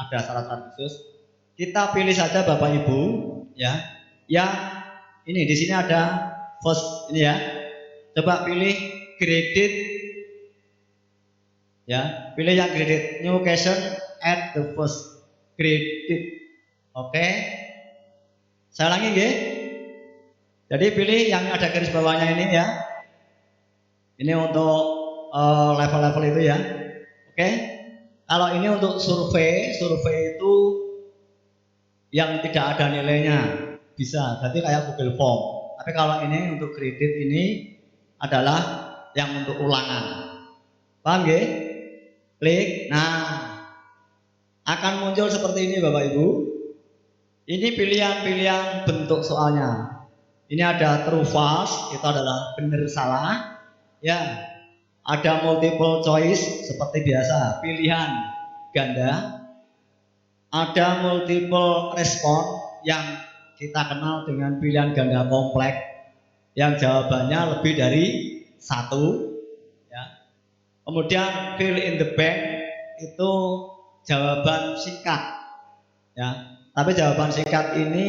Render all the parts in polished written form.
ada syarat-syarat khusus. Kita pilih saja Bapak Ibu, ya. Yang ini di sini ada first ini ya. Coba pilih graded, ya. Pilih yang graded. New question at the first graded. Oke. Saya ulangi ya. Jadi pilih yang ada garis bawahnya ini ya. Ini untuk level-level itu ya. Oke. Kalau ini untuk survei itu yang tidak ada nilainya bisa. Jadi kayak Google Form. Tapi kalau ini untuk kredit ini adalah yang untuk ulangan. Paham ya? Klik. Nah, akan muncul seperti ini Bapak Ibu. Ini pilihan-pilihan bentuk soalnya. Ini ada true false, itu adalah benar salah. Ya, ada multiple choice seperti biasa, pilihan ganda. Ada multiple respon yang kita kenal dengan pilihan ganda kompleks yang jawabannya lebih dari satu. Ya. Kemudian fill in the blank itu jawaban singkat. Ya. Tapi jawaban singkat ini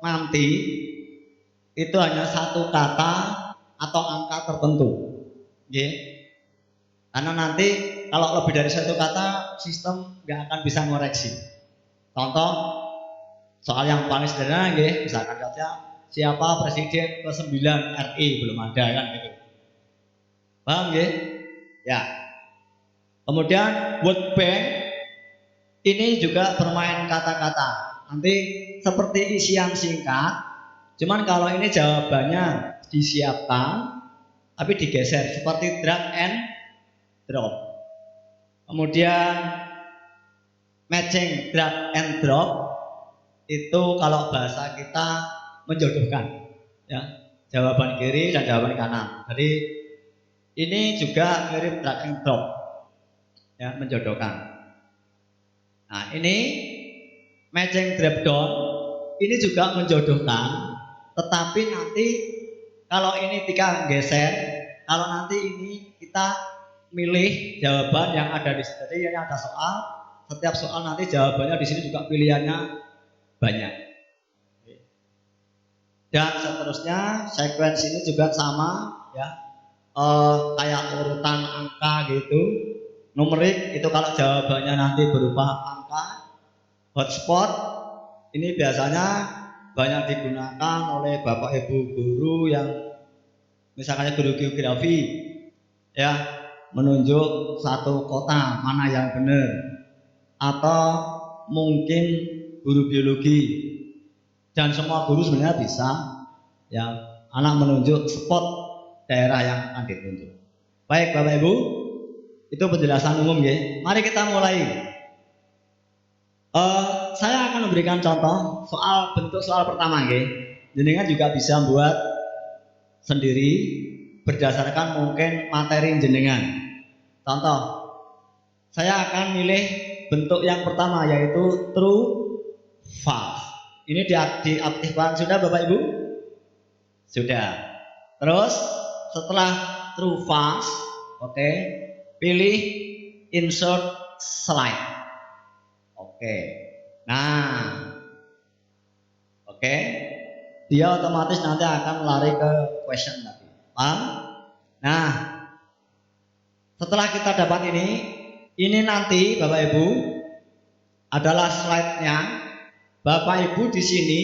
nanti itu hanya satu kata atau angka tertentu. Okay. Karena nanti kalau lebih dari satu kata sistem nggak akan bisa ngoreksi. Contoh soal yang paling sederhana, misalkan saja siapa presiden ke-9 RI, belum ada kan gitu. Paham ya? Ya. Kemudian word bank ini juga bermain kata-kata. Nanti seperti isian singkat, cuman kalau ini jawabannya disiapkan tapi digeser seperti drag and drop. Kemudian matching drag and drop itu kalau bahasa kita menjodohkan, ya, jawaban kiri dan jawaban kanan. Jadi ini juga mirip drag and drop, ya, menjodohkan. Nah ini matching drop down ini juga menjodohkan, tetapi nanti kalau ini kita geser, kalau nanti ini kita milih jawaban yang ada di sini. Jadi ini ada soal, setiap soal nanti jawabannya di sini juga pilihannya banyak. Dan seterusnya sequence ini juga sama ya, kayak urutan angka gitu. Numerik itu kalau jawabannya nanti berupa angka. Hotspot ini biasanya banyak digunakan oleh Bapak Ibu guru yang misalnya guru geografi ya, menunjuk satu kota mana yang benar, atau mungkin guru biologi, dan semua guru sebenarnya bisa ya, anak menunjuk spot daerah yang akan ditunjuk. Baik Bapak Ibu, itu penjelasan umum ya. Mari kita mulai. Saya akan memberikan contoh soal bentuk soal pertama ya. Jenengan juga bisa buat sendiri berdasarkan mungkin materi jenengan. Contoh, saya akan milih bentuk yang pertama yaitu true false. Ini diaktifkan sudah Bapak Ibu? Sudah. Terus setelah true false, oke, pilih insert slide. Oke. Nah. Oke. Dia otomatis nanti akan lari ke question tadi. Paham? Nah, setelah kita dapat ini nanti Bapak Ibu adalah slide-nya. Bapak Ibu di sini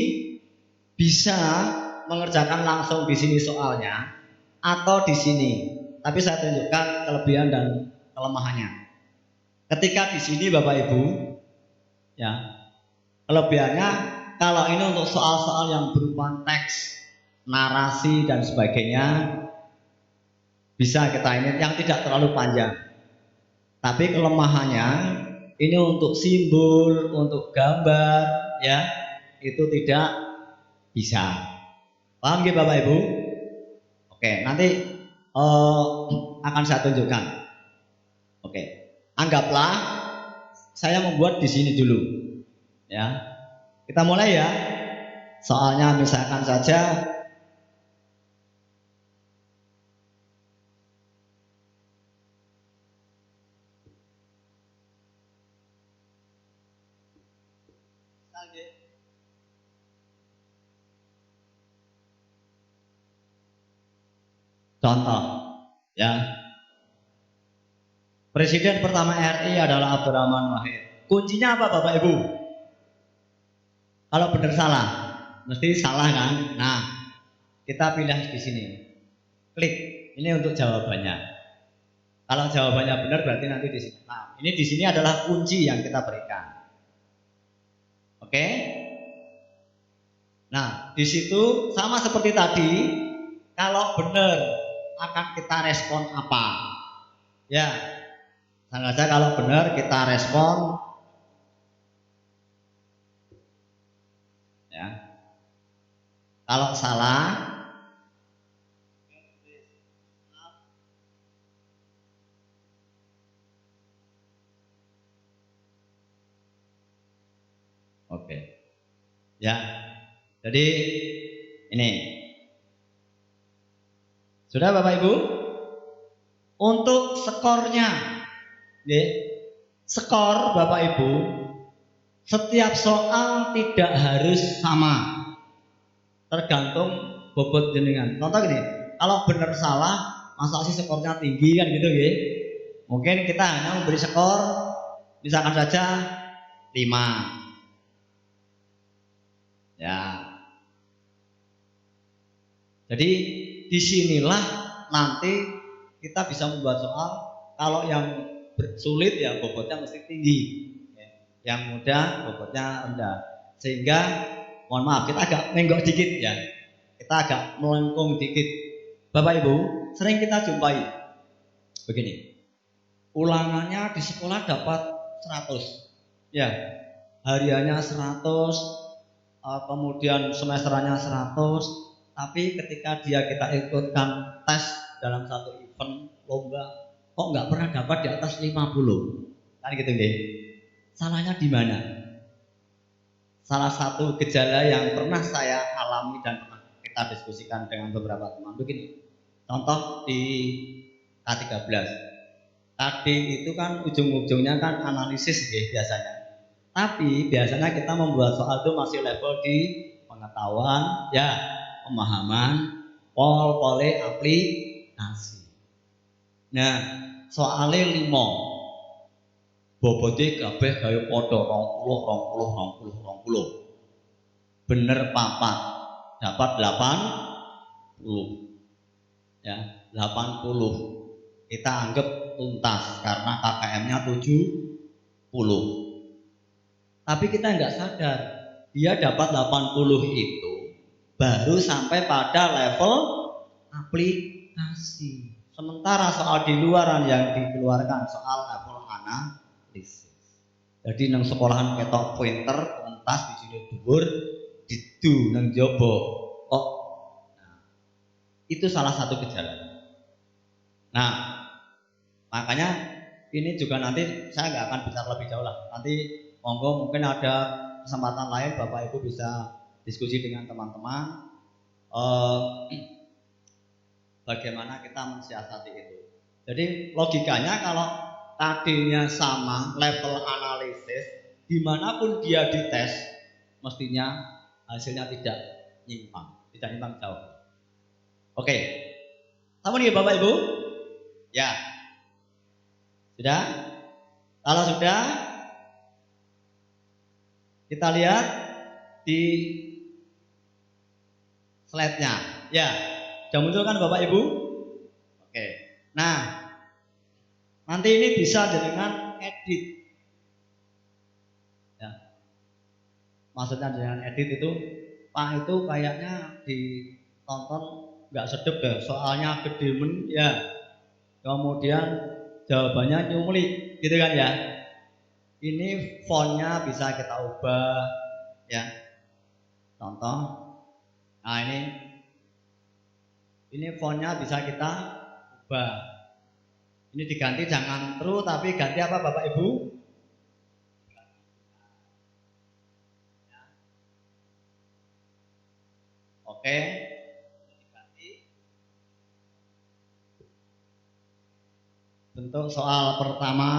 bisa mengerjakan langsung di sini soalnya atau di sini. Tapi saya tunjukkan kelebihan dan kelemahannya. Ketika di sini Bapak Ibu, ya, kelebihannya kalau ini untuk soal-soal yang berupa teks, narasi dan sebagainya, bisa kita ini yang tidak terlalu panjang. Tapi kelemahannya ini untuk simbol, untuk gambar, ya, itu tidak bisa. Paham ya Bapak Ibu? Oke, nanti akan saya tunjukkan. Oke, anggaplah saya membuat di sini dulu, ya. Kita mulai ya. Soalnya misalkan saja Contoh, ya. Presiden pertama RI adalah Abdurrahman Wahid. Kuncinya apa Bapak Ibu? Kalau benar salah, mesti salah kan? Nah, kita pilih di sini. Klik. Ini untuk jawabannya. Kalau jawabannya benar berarti nanti di sini. Nah, ini di sini adalah kunci yang kita berikan. Oke? Nah, di situ sama seperti tadi, kalau benar akan kita respon apa? Ya, sengaja kalau benar kita respon ya. Kalau salah oke. Ya. Jadi ini. Sudah Bapak Ibu? Untuk skornya. Ya. Skor Bapak Ibu setiap soal tidak harus sama. Tergantung bobot jenengan. Contoh gini, kalau benar salah, masa sih skornya tinggi kan gitu ya. Mungkin kita hanya memberi skor misalkan saja 5. Ya. Jadi disinilah nanti kita bisa membuat soal. Kalau yang sulit ya bobotnya mesti tinggi, yang mudah bobotnya rendah. Sehingga mohon maaf kita agak menggok dikit ya, kita agak melengkung dikit. Bapak Ibu sering kita jumpai begini, ulangannya di sekolah dapat 100 ya, hariannya 100, kemudian semesterannya 100, tapi ketika kita ikutkan tes dalam satu event lomba kok nggak pernah dapat di atas 50 kan gitu deh. Salahnya di mana? Salah satu gejala yang pernah saya alami dan pernah kita diskusikan dengan beberapa teman begini. Contoh di K13 tadi itu kan ujung-ujungnya kan analisis ya biasanya. Tapi biasanya kita membuat soal itu masih level di pengetahuan, ya, pemahaman, pole aplikasi. Nah, soalnya 5 bobotnya kabeh gawe padha 20. Bener papat dapat 80. Ya, 80. Kita anggap tuntas karena KKM-nya 70. Tapi kita nggak sadar dia dapat 80 itu baru sampai pada level aplikasi. Sementara soal di luaran yang dikeluarkan soal level analisis. Jadi nang sekolahan ketok pointer tuntas di sini dhuwur didu nang jaba kok. Nah, itu salah satu gejala. Nah, makanya ini juga nanti saya nggak akan bicara lebih jauh lah. Nanti monggo mungkin ada kesempatan lain Bapak Ibu bisa diskusi dengan teman-teman bagaimana kita mensiasati itu. Jadi logikanya kalau tadinya sama level analisis, dimanapun dia dites mestinya hasilnya tidak nyimpang jauh. Oke, sama nih Bapak Ibu? Ya, sudah? Kalau sudah, kita lihat di slide-nya. Ya, sudah muncul kan Bapak Ibu? Oke. Nah, nanti ini bisa dengan edit. Ya. Maksudnya dengan edit itu, Pak itu kayaknya ditonton nggak sedep deh, soalnya gedemen ya. Kemudian jawabannya nyumlik, gitu kan ya. Ini fontnya bisa kita ubah, ya. Contoh, nah ini fontnya bisa kita ubah. Ini diganti jangan true tapi ganti apa Bapak Ibu? Oke. Diganti. Bentuk soal pertama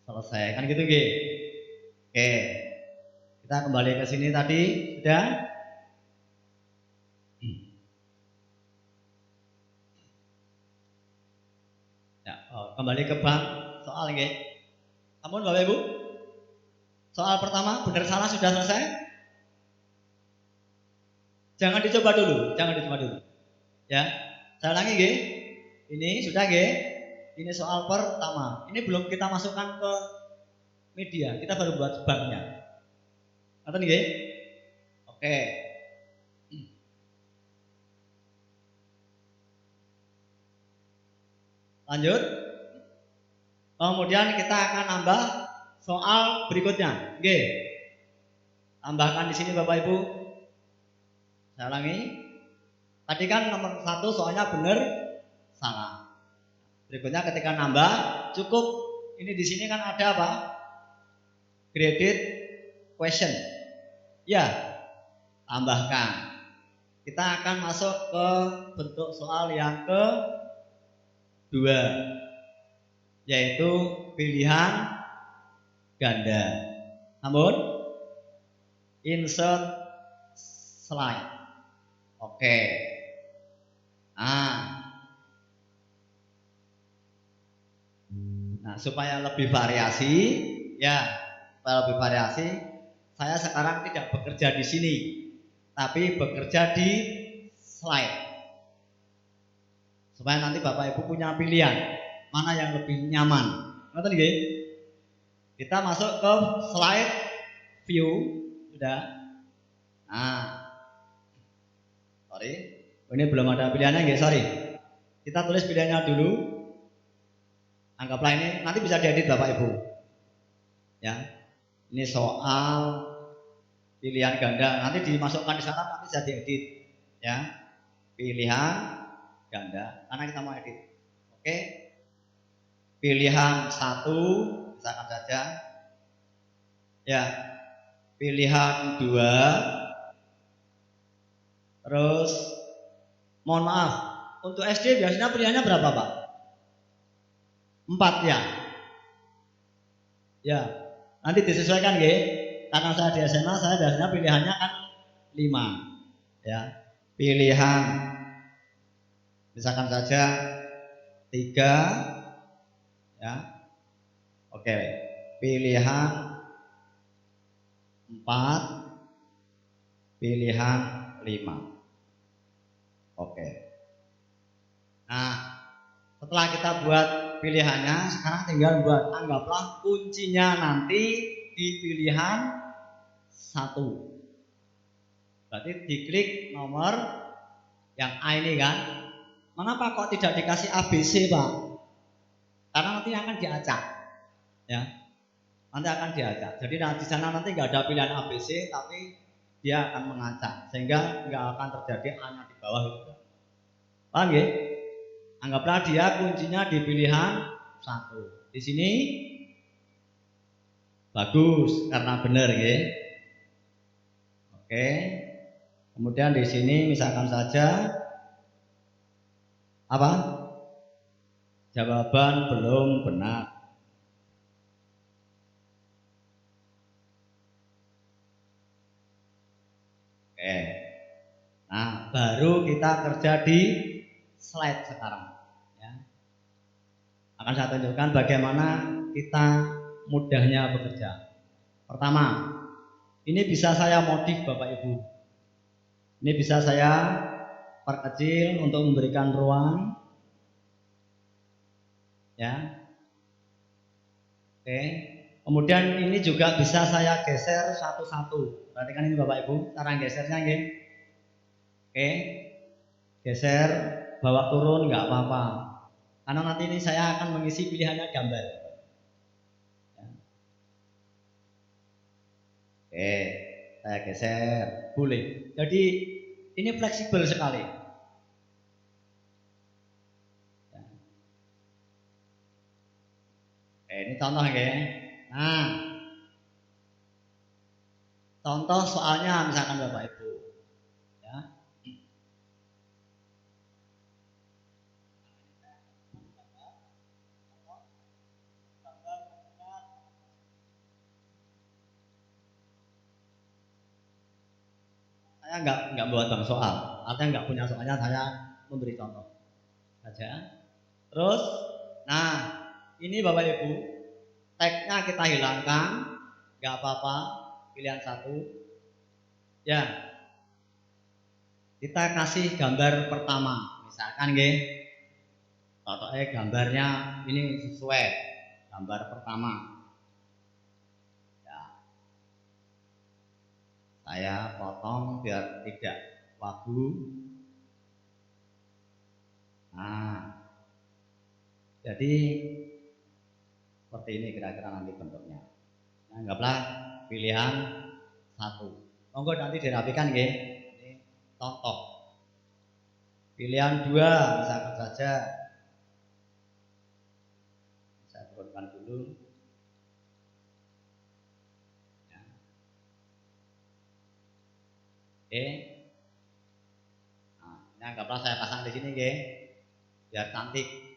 selesai kan gitu nggih. Oke. Kita kembali ke sini tadi, sudah? Ya, kembali ke bab soal nggih. Ampun Bapak Ibu. Soal pertama benar salah sudah selesai? Jangan dicoba dulu, Ya. Saya ulangi nggih. Ini sudah nggih. Ini soal pertama. Ini belum kita masukkan ke media, kita baru buat babnya. Ngerti nggih? Oke. Lanjut. Kemudian kita akan nambah soal berikutnya. Oke. Tambahkan di sini Bapak Ibu. Saya ulangi. Tadi kan nomor 1 soalnya benar salah. Berikutnya ketika nambah cukup ini di sini kan ada apa? Graded question. Ya. Tambahkan. Kita akan masuk ke bentuk soal yang kedua, yaitu pilihan ganda. Namun insert slide. Oke. Nah, supaya lebih variasi, saya sekarang tidak bekerja di sini, tapi bekerja di slide. Supaya nanti Bapak Ibu punya pilihan mana yang lebih nyaman. Ngerti nggih? Kita masuk ke slide view, sudah. Nah, sorry, ini belum ada pilihannya nggih, sorry. Kita tulis pilihannya dulu. Anggaplah ini nanti bisa diedit Bapak Ibu. Ya. Ini soal pilihan ganda, nanti dimasukkan di sana, nanti bisa diedit. Ya. Pilihan ganda karena kita mau edit. Oke. Pilihan 1 misalkan saja. Ya. Pilihan 2. Terus mohon maaf, untuk SD biasanya pilihannya berapa, Pak? 4 ya. Ya. Nanti disesuaikan nggih. Karena saya di SMA saya biasanya pilihannya kan 5. Ya. Pilihan misalkan saja 3 ya. Oke. Pilihan 4, pilihan 5. Oke. Nah, setelah kita buat pilihannya, sekarang tinggal buat anggaplah kuncinya nanti di pilihan 1. Berarti diklik nomor yang A ini kan. Mengapa kok tidak dikasih ABC, Pak? Karena nanti akan diacak. Ya. Nanti akan diacak. Jadi di sana nanti nggak ada pilihan ABC, tapi dia akan mengacak sehingga nggak akan terjadi hanya di bawah itu. Paham ya? Anggaplah dia kuncinya di pilihan 1. Di sini bagus karena benar ya. Oke. Kemudian di sini misalkan saja apa? Jawaban belum benar. Oke. Nah, baru kita kerja di slide sekarang. Ya. Akan saya tunjukkan bagaimana kita mudahnya bekerja. Pertama, ini bisa saya modif Bapak Ibu. Ini bisa saya perkecil untuk memberikan ruang. Ya. Oke. Kemudian ini juga bisa saya geser satu-satu. Perhatikan ini Bapak Ibu, cara gesernya nggih. Oke. Geser, bawa turun nggak apa-apa. Karena nanti ini saya akan mengisi pilihannya gambar. Ya. Oke, saya geser, boleh. Jadi ini fleksibel sekali. Ya. Oke, ini contoh ya. Nah, contoh soalnya misalkan Bapak Ibu. Ya. Saya nggak buat bang soal, artinya nggak punya soalnya, saya memberi contoh saja. Terus, nah ini Bapak Ibu, tagnya kita hilangkan, nggak apa-apa, pilihan satu. Ya, kita kasih gambar pertama, misalkan nggih, contohnya gambarnya ini sesuai gambar pertama. Ya, saya potong biar tidak wagu. Nah, jadi seperti ini kira-kira nanti bentuknya. Anggaplah pilihan satu. Monggo nanti dirapikan nggih. Ini contoh. Pilihan dua misalkan saja. Saya turunkan dulu. Ya. Oke. Nah, ini anggaplah saya pasang di sini nggih. Biar cantik.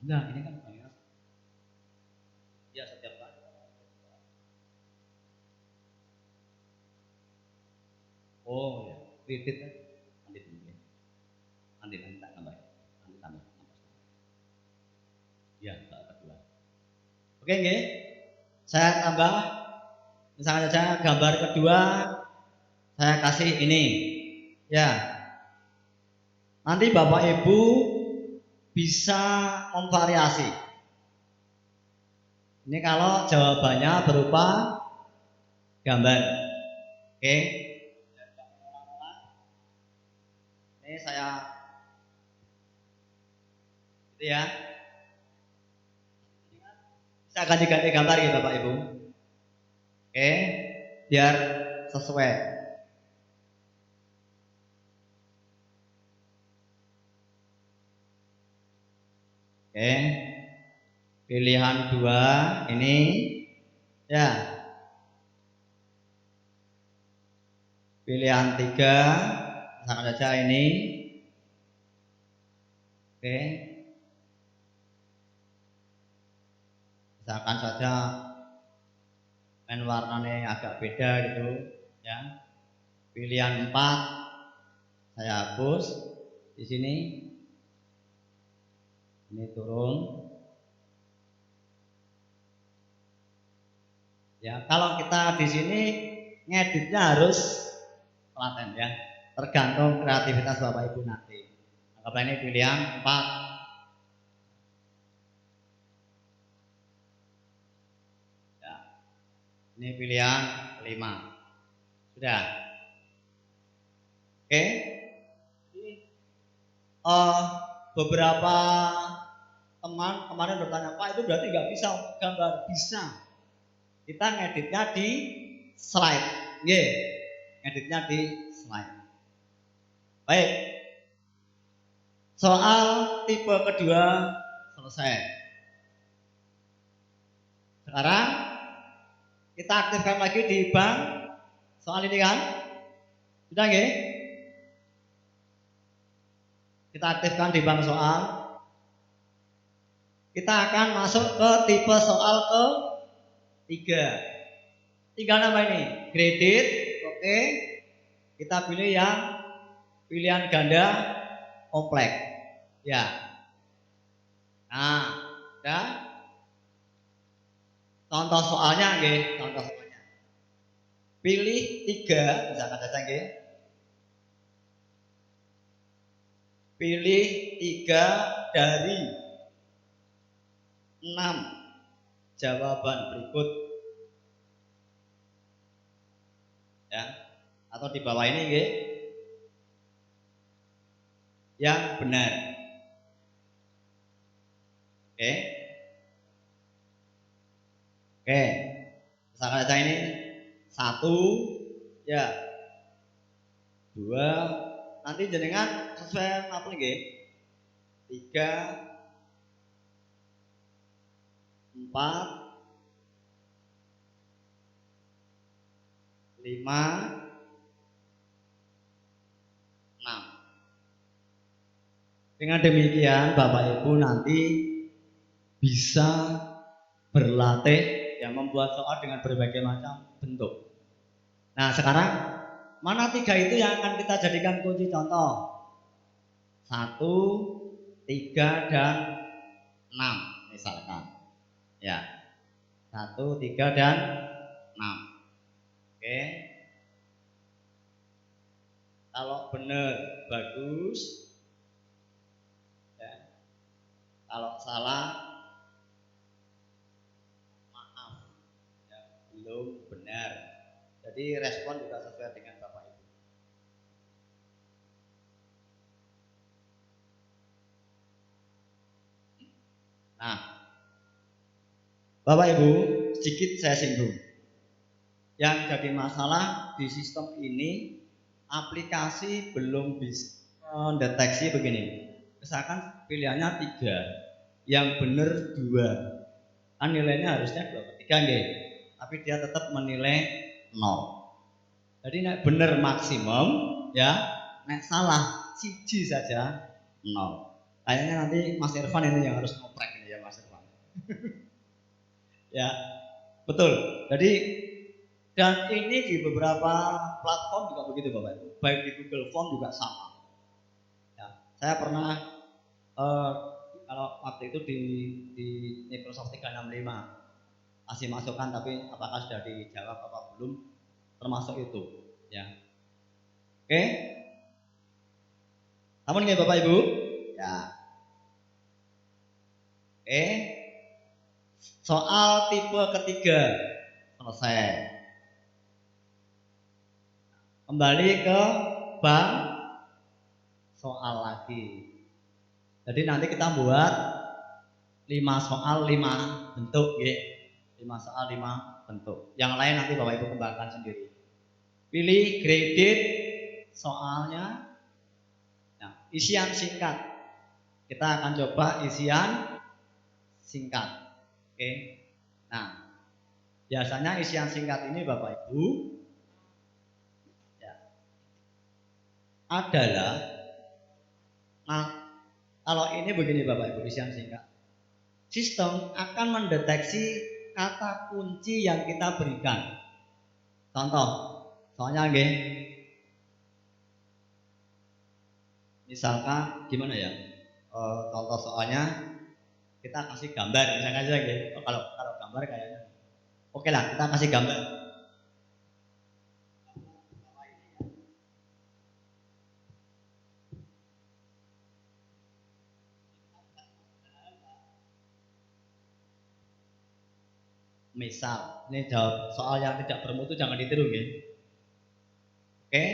Enggak, ini kan bukan ya setiap kali. Oh ya, kredit nanti dulu. Nanti tak tambah. Nanti tambah. Ya, kedua. Oke nggih. Saya tambah misalnya saja gambar kedua saya kasih ini. Ya. Nanti Bapak Ibu bisa memvariasi. Ini kalau jawabannya berupa gambar. Oke. Ini saya gitu ya. Bisa ganti-ganti gambar ya Bapak Ibu. Oke. Biar sesuai. Oke. Pilihan dua ini ya. Pilihan tiga misalkan saja ini. Oke. Misalkan saja main warnanya agak beda gitu ya. Pilihan 4 saya hapus di sini. Ini turun. Ya, kalau kita di sini ngeditnya harus telaten ya. Tergantung kreativitas Bapak Ibu nanti. Anggaplah ini pilihan 4. Ya. Ini pilihan 5. Sudah. Oke. Beberapa teman kemarin bertanya, Pak itu berarti nggak bisa gambar? Bisa. Kita ngeditnya di slide. Yeah. Ngeditnya di slide. Baik. Soal tipe kedua selesai. Sekarang kita aktifkan lagi di bank soal ini kan? Sudah nggih? Kita aktifkan di bank soal. Kita akan masuk ke tipe soal ke-3. Tinggal nama ini, graded, oke. Kita pilih yang pilihan ganda kompleks. Ya. Nah, udah. Contoh soalnya nggih, contoh soalnya. Pilih 3, misalkan saja nggih. Pilih 3 dari 6 jawaban berikut. Ya. Atau di bawah ini nggih. Yang benar. Oke. Oke. Misalkan saja ini 1 ya. 2 nanti jenengan sesuai apa nggih? 3 4 5 6. Dengan demikian Bapak Ibu nanti bisa berlatih yang membuat soal dengan berbagai macam bentuk. Nah sekarang mana 3 itu yang akan kita jadikan kunci contoh? 1, 3, dan 6 misalkan. Ya, 1, 3, dan 6. Oke. Kalau benar bagus, ya. Kalau salah maaf, ya, belum benar. Jadi respon juga sesuai dengan Bapak Ibu. Nah, Bapak Ibu sedikit saya singgung. Yang jadi masalah di sistem ini aplikasi belum bisa mendeteksi begini. Misalkan pilihannya 3, yang benar 2, kan nilainya harusnya 2/3 nggih. Tapi dia tetap menilai 0. Jadi nek benar maksimum ya, nek salah siji saja 0. Kayaknya nanti Mas Irfan ini yang harus ngoprek ini ya Mas Irfan. Ya, betul. Jadi dan ini di beberapa platform juga begitu Bapak Ibu. Baik di Google Form juga sama. Ya, saya pernah kalau waktu itu di Microsoft 365 kasih masukan, tapi apakah sudah dijawab apa belum, termasuk itu. Ya, oke. Namun nggih Bapak Ibu. Ya, oke. Soal tipe ketiga selesai. Kembali ke bank soal lagi. Jadi nanti kita buat 5 soal 5 bentuk ya. 5 soal 5 bentuk. Yang lain nanti Bapak Ibu kembangkan sendiri. Pilih graded soalnya. Nah, isian singkat. Kita akan coba isian singkat. Oke. Nah, biasanya isian singkat ini Bapak Ibu ya, adalah kalau ini begini Bapak Ibu, isian singkat. Sistem akan mendeteksi kata kunci yang kita berikan. Contoh, soalnya nggih. Misalkan gimana ya? Contoh soalnya kita kasih gambar misalkan aja nggih. Kalau gambar kayaknya. Oke lah, kita kasih gambar. Misal, ini jawab soal yang tidak bermutu jangan ditiru nggih. Oke.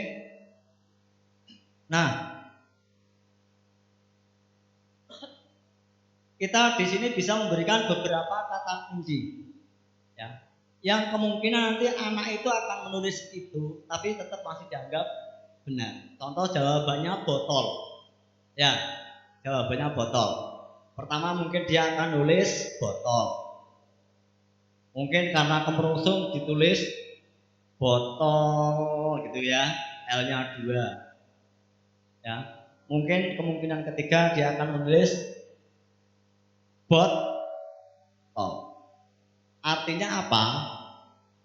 Nah, kita di sini bisa memberikan beberapa kata kunci. Ya. Yang kemungkinan nanti anak itu akan menulis itu, tapi tetap masih dianggap benar. Contoh jawabannya botol. Ya, jawabannya botol. Pertama mungkin dia akan nulis botol. Mungkin karena kemerungsung ditulis botol gitu ya, L-nya 2. Ya. Mungkin kemungkinan ketiga dia akan menulis botol. Artinya apa?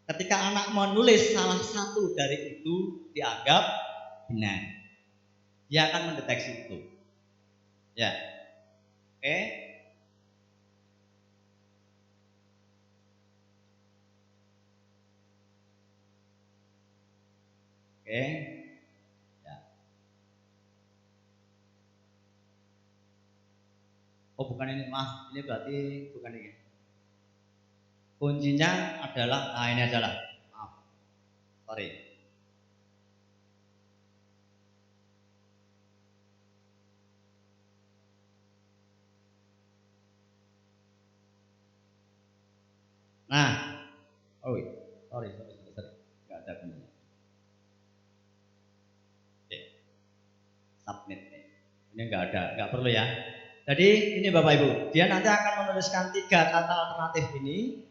Ketika anak menulis salah satu dari itu dianggap benar. Dia akan mendeteksi itu. Ya. Oke. Oke. Ya. Oh, bukan ini, maaf. Ini berarti bukan ini. Kuncinya adalah ini adalah. Maaf. Sorry. Nah, oh, sorry. Enggak ada bunyinya. Oke. Submit. Ini enggak perlu ya. Jadi ini Bapak Ibu, dia nanti akan menuliskan 3 kata alternatif ini.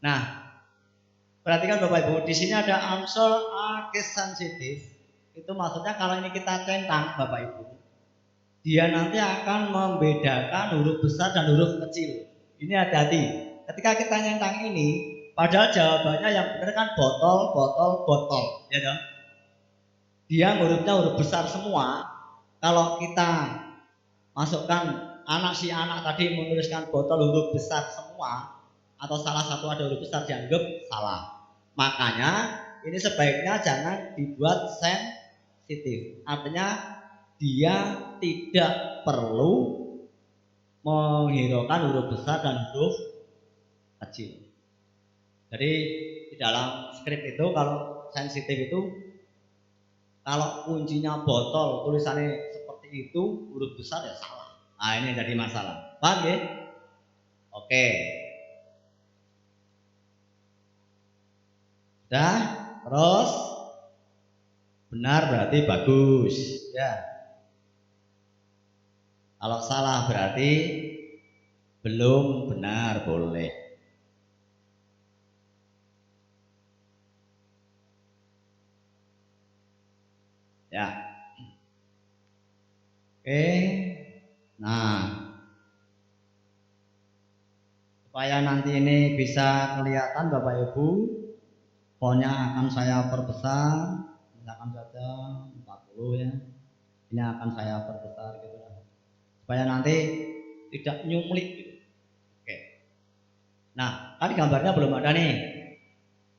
Nah, perhatikan Bapak Ibu, di sini ada answer a case sensitive. Itu maksudnya kalau ini kita centang Bapak Ibu, dia nanti akan membedakan huruf besar dan huruf kecil. Ini hati-hati. Ketika kita nyentang ini, padahal jawabannya yang benar kan botol, botol, botol, ya dong. Dia hurufnya huruf besar semua. Kalau kita masukkan si anak tadi menuliskan botol huruf besar semua, atau salah satu ada huruf besar dianggap salah. Makanya ini sebaiknya jangan dibuat sensitif. Artinya dia tidak perlu menghiraukan huruf besar dan huruf kecil. Jadi di dalam skrip itu kalau sensitif itu, kalau kuncinya botol tulisannya seperti itu huruf besar ya salah. Nah ini jadi masalah. Paham ya? Oke. Sudah? Terus benar berarti bagus. Ya. Kalau salah berarti belum benar, boleh. Ya. Oke. Nah, supaya nanti ini bisa kelihatan Bapak Ibu, fontnya akan saya perbesar, misalkan saja 40 ya. Ini akan saya perbesar gitu lah. Supaya nanti tidak nyumlik gitu. Oke. Nah, kan gambarnya belum ada nih.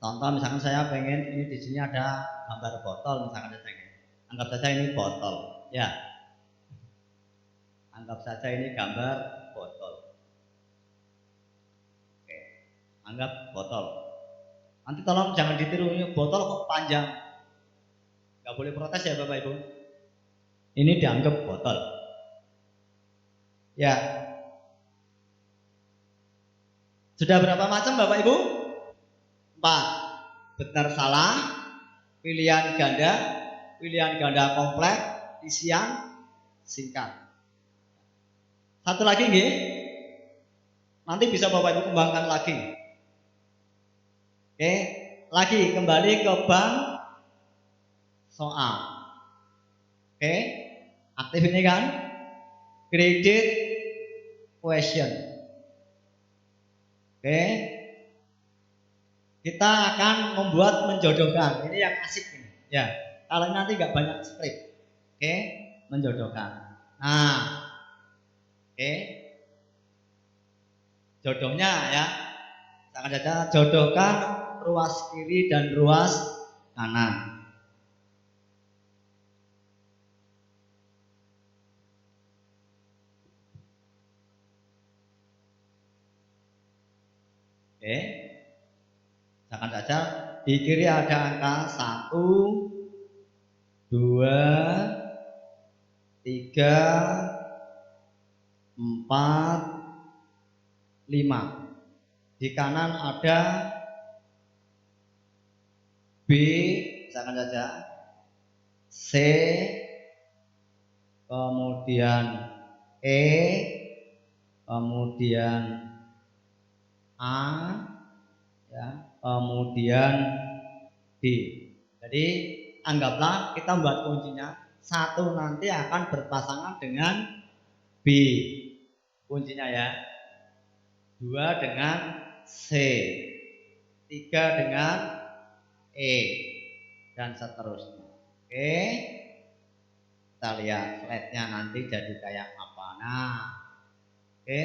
Contoh misalkan saya pengen ini di sini ada gambar botol misalkan saja ini. Anggap saja ini botol, ya. Anggap saja ini gambar botol. Oke. Anggap botol. Nanti tolong jangan ditiru, ini botol kok panjang. Gak boleh protes ya Bapak Ibu. Ini dianggap botol. Ya. Sudah berapa macam Bapak Ibu? 4. Benar salah, pilihan ganda kompleks, isian singkat. Satu lagi nggih. Nanti bisa Bapak Ibu kembangkan lagi. Oke, lagi kembali ke bank soal. Oke, aktif ini kan? Credit question. Oke. Kita akan membuat menjodohkan. Ini yang asik ini. Ya, kalau nanti nggak banyak skrip. Oke, menjodohkan. Nah, oke. Jodohnya ya. Misalkan saja jodohkan ruas kiri dan ruas kanan. Oke. Misalkan saja di kiri ada angka 1, 2, 3, 4, 5. Di kanan ada B, misalkan saja C, kemudian E, kemudian A, ya, kemudian D. Jadi anggaplah kita buat kuncinya 1 nanti akan berpasangan dengan B kuncinya ya, 2 dengan C, 3 dengan E, dan seterusnya. Oke, kita lihat slide-nya nanti jadi kayak apa. Nah, oke.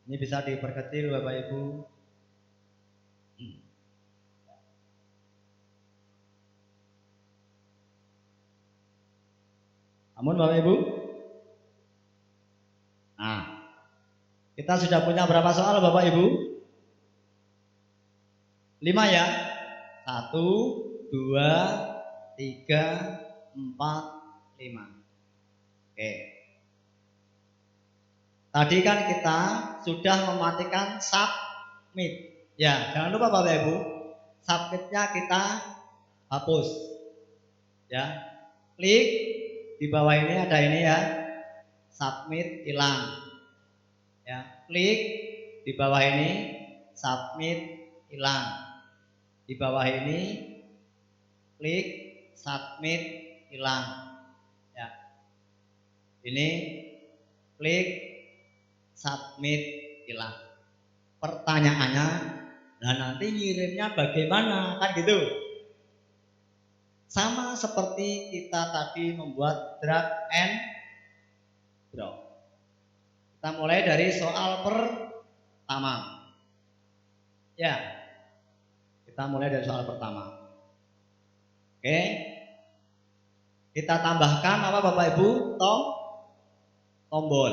Ini bisa diperkecil Bapak Ibu. Namun Bapak Ibu. Nah, kita sudah punya berapa soal Bapak Ibu? 5 ya. 1, 2, 3, 4, 5. Oke. Tadi kan kita sudah mematikan submit. Ya, jangan lupa Bapak Ibu, submitnya kita hapus. Ya, klik di bawah ini ada ini ya, submit hilang. Ya, klik di bawah ini, submit hilang. Di bawah ini klik submit hilang ya. Ini klik submit hilang. Pertanyaannya, nah nanti ngirimnya bagaimana kan gitu? Sama seperti kita tadi membuat drag and drop. Kita mulai dari soal pertama. Ya, kita mulai dari soal pertama. Oke, kita tambahkan apa Bapak Ibu? Tombol.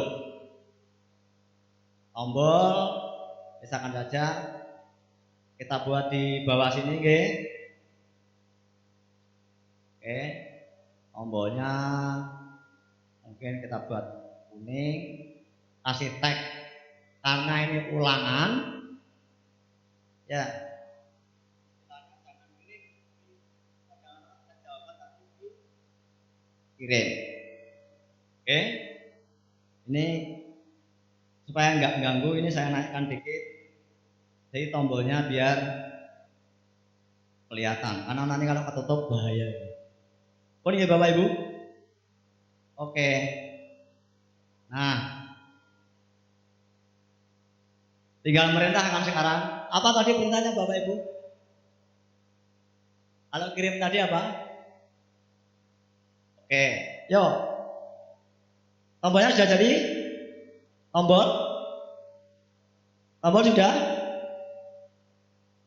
Tombol, misalkan saja kita buat di bawah sini, oke? Oke, tombolnya mungkin kita buat kuning, kasih tag karena ini ulangan, ya. Kirim. Oke. Ini supaya nggak ganggu, ini saya naikkan dikit. Jadi tombolnya biar kelihatan. Karena nanti kalau ketutup bahaya. Oh ini Bapak Ibu. Oke. Nah, tinggal merintahkan sekarang. Apa tadi perintahnya Bapak Ibu? Kalau kirim tadi apa? Oke, yuk. Tombolnya sudah jadi? Tombol sudah?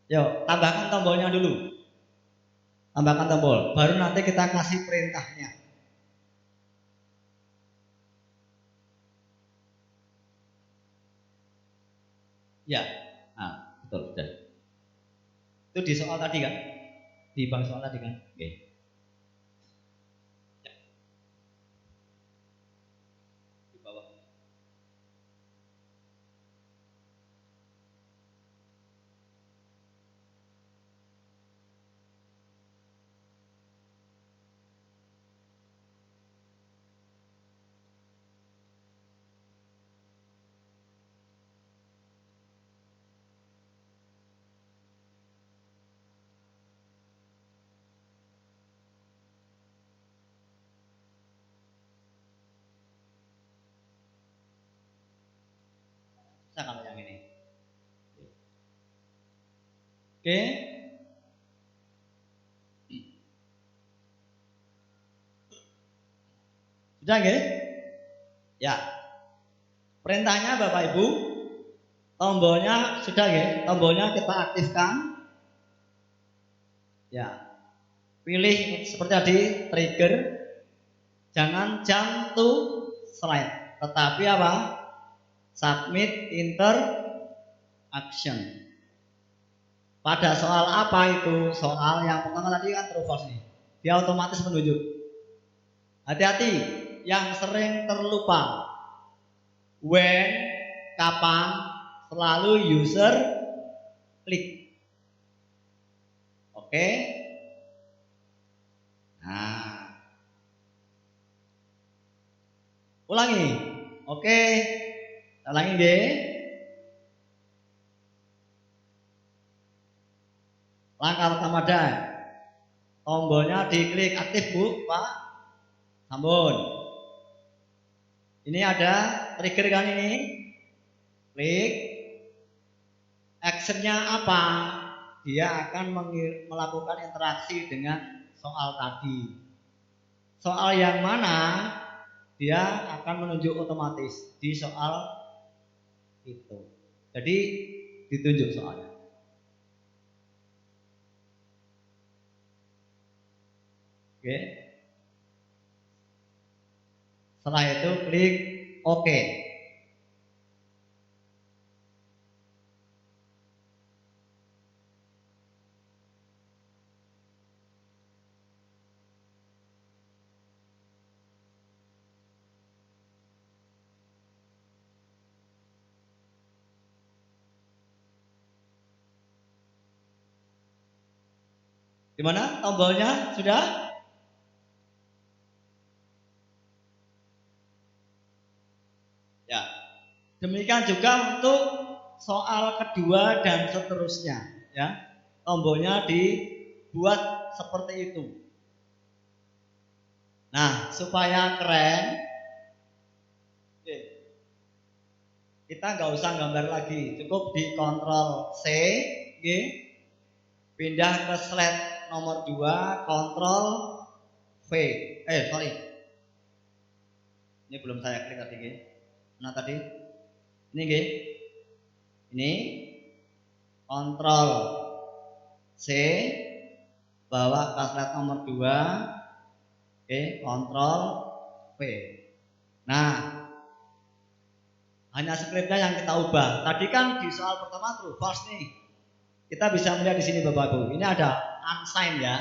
Yuk, tambahkan tombolnya dulu. Tambahkan tombol, baru nanti kita kasih perintahnya. Ya, nah, betul sudah. Itu di soal tadi kan? Di bang soal tadi kan? Oke. Ya. Di bawah. Bisa kalau yang ini. Oke. Sudah nggih? Ya. Perintahnya Bapak Ibu, tombolnya sudah nggih? Tombolnya kita aktifkan. Ya. Pilih seperti tadi trigger. Jangan jump to slide, tetapi apa? Submit interaction. Pada soal apa itu? Soal yang pertama tadi kan true false nih. Dia otomatis menunjuk. Hati-hati, yang sering terlupa. When, kapan, selalu user klik. Oke? Nah. Ulangi. Oke. Ulangi deh. Langkah pertama dan tombolnya diklik aktif Bu, Pak. Sambun. Ini ada trigger kan ini. Klik. Actionnya apa? Dia akan melakukan interaksi dengan soal tadi. Soal yang mana dia akan menunjuk otomatis di soal itu. Jadi ditunjuk soalnya. Oke. Setelah itu klik OK. Gimana? Tombolnya sudah? Ya. Demikian juga untuk soal kedua dan seterusnya, ya. Tombolnya dibuat seperti itu. Nah, supaya keren, kita nggak usah gambar lagi, cukup di Ctrl C, pindah ke slide nomor 2, Ctrl V. Sorry, ini belum saya klik tadi, nah tadi, ini Ctrl C, bawa ke slide nomor 2, Ctrl V. Nah, hanya skripnya yang kita ubah. Tadi kan di soal pertama true false nih. Kita bisa melihat di sini Bapak Ibu. Ini ada unsigned ya.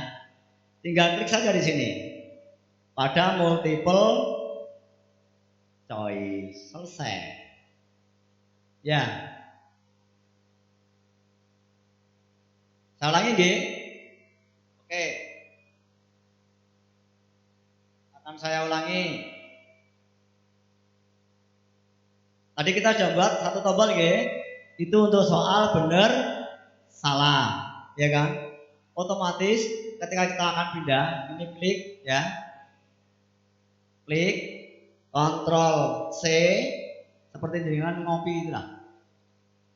Tinggal klik saja di sini. Pada multiple choice. Selesai. Ya. Saya ulangi nggih. Oke. Akan saya ulangi. Tadi kita sudah buat satu tombol itu untuk soal benar salah, ya kan? Otomatis ketika kita akan pindah, ini klik ya. Klik Ctrl C seperti dengan ngopi itulah.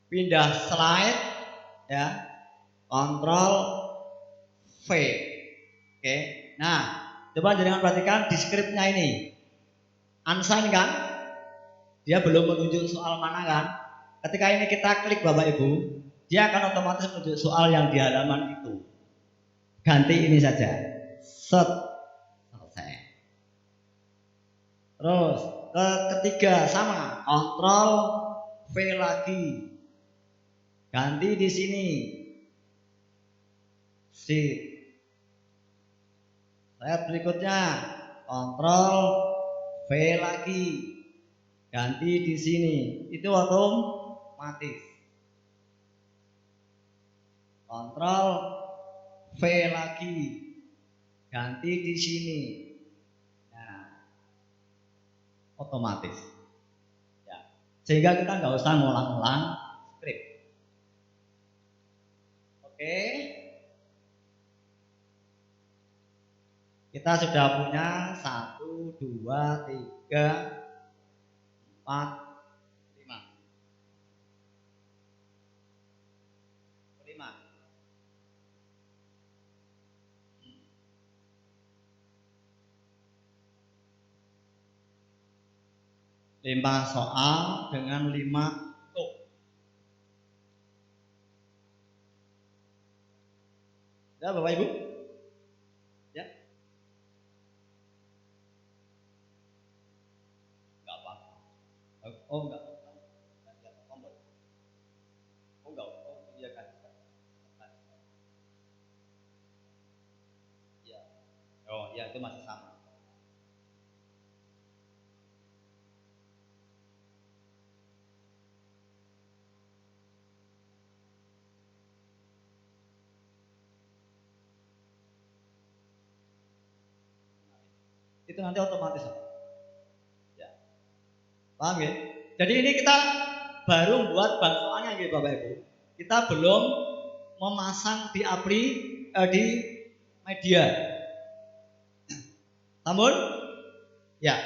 Pindah slide ya. Ctrl V. Oke. Nah, coba jangan perhatikan di skripnya ini. Unsigned kan? Dia belum menunjuk soal mana kan? Ketika ini kita klik Bapak Ibu, dia akan otomatis menunjuk soal yang di halaman itu. Ganti ini saja. Set. Selesai. Terus ke ketiga sama, Ctrl V lagi. Ganti di sini. Sip. Slide berikutnya, Ctrl V lagi. Ganti di sini, itu otomatis. Ctrl V lagi, ganti di sini. Nah, otomatis. Ya. Sehingga kita nggak usah ngulang-ngulang skrip. Oke. Kita sudah punya 1, 2, 3, 4, 5. 5 soal dengan 5 tuk. Ya Bapak Ibu? Ya? Enggak apa. Oh enggak. Oh enggak. Oh iya kan. Iya. Oh iya itu masih sama. Itu nanti otomatis. Ya. Paham ya? Jadi ini kita baru buat soalnya gitu Bapak Ibu. Kita belum memasang di di media. Namun ya.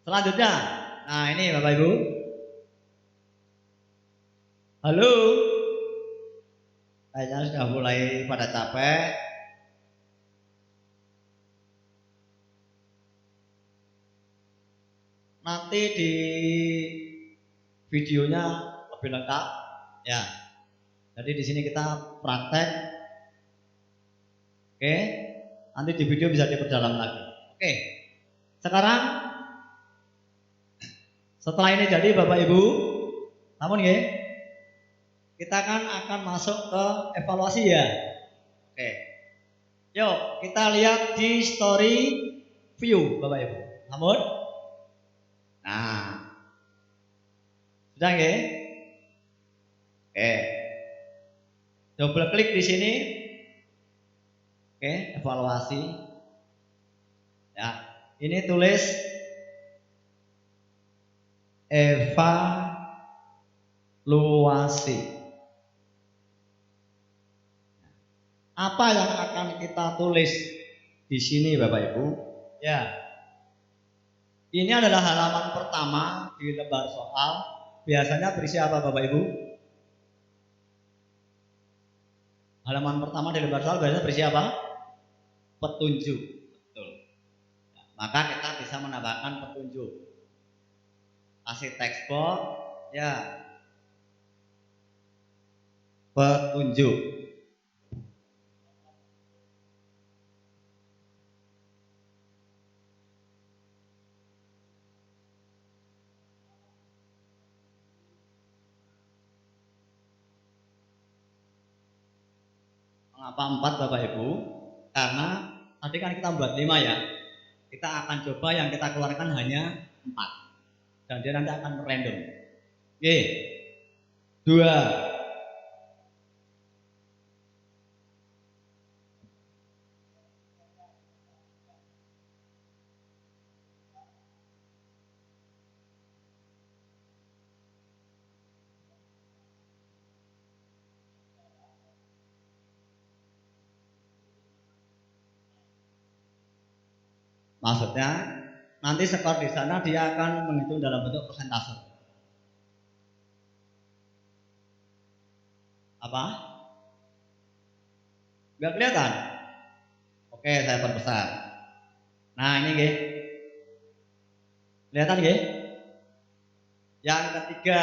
Selanjutnya. Nah, ini Bapak Ibu. Halo. Kayaknya sudah mulai pada capek. Nanti di videonya lebih lengkap ya. Jadi di sini kita praktek. Oke. Nanti di video bisa diperdalam lagi. Oke. Sekarang setelah ini jadi Bapak Ibu, namun ya, kita kan akan masuk ke evaluasi ya. Oke. Yuk kita lihat di story view Bapak Ibu. Namun, nah, sudah ya? Oke. Double klik di sini. Oke, evaluasi. Ya, ini tulis evaluasi. Apa yang akan kita tulis di sini Bapak Ibu? Ya. Ini adalah halaman pertama di lembar soal. Biasanya berisi apa Bapak Ibu? Halaman pertama di lembar soal biasanya berisi apa? Petunjuk. Betul. Ya, maka kita bisa menambahkan petunjuk. Kasih text box, ya. Petunjuk. Mengapa 4 Bapak Ibu? Karena tadi kan kita buat 5 ya. Kita akan coba yang kita keluarkan hanya 4. Dan dia nanti akan random. Oke. 2. Maksudnya nanti skor di sana dia akan menghitung dalam bentuk persentase. Apa? Nggak kelihatan? Oke, saya perbesar. Nah, ini nggih. Kelihatan nggih? Yang ketiga.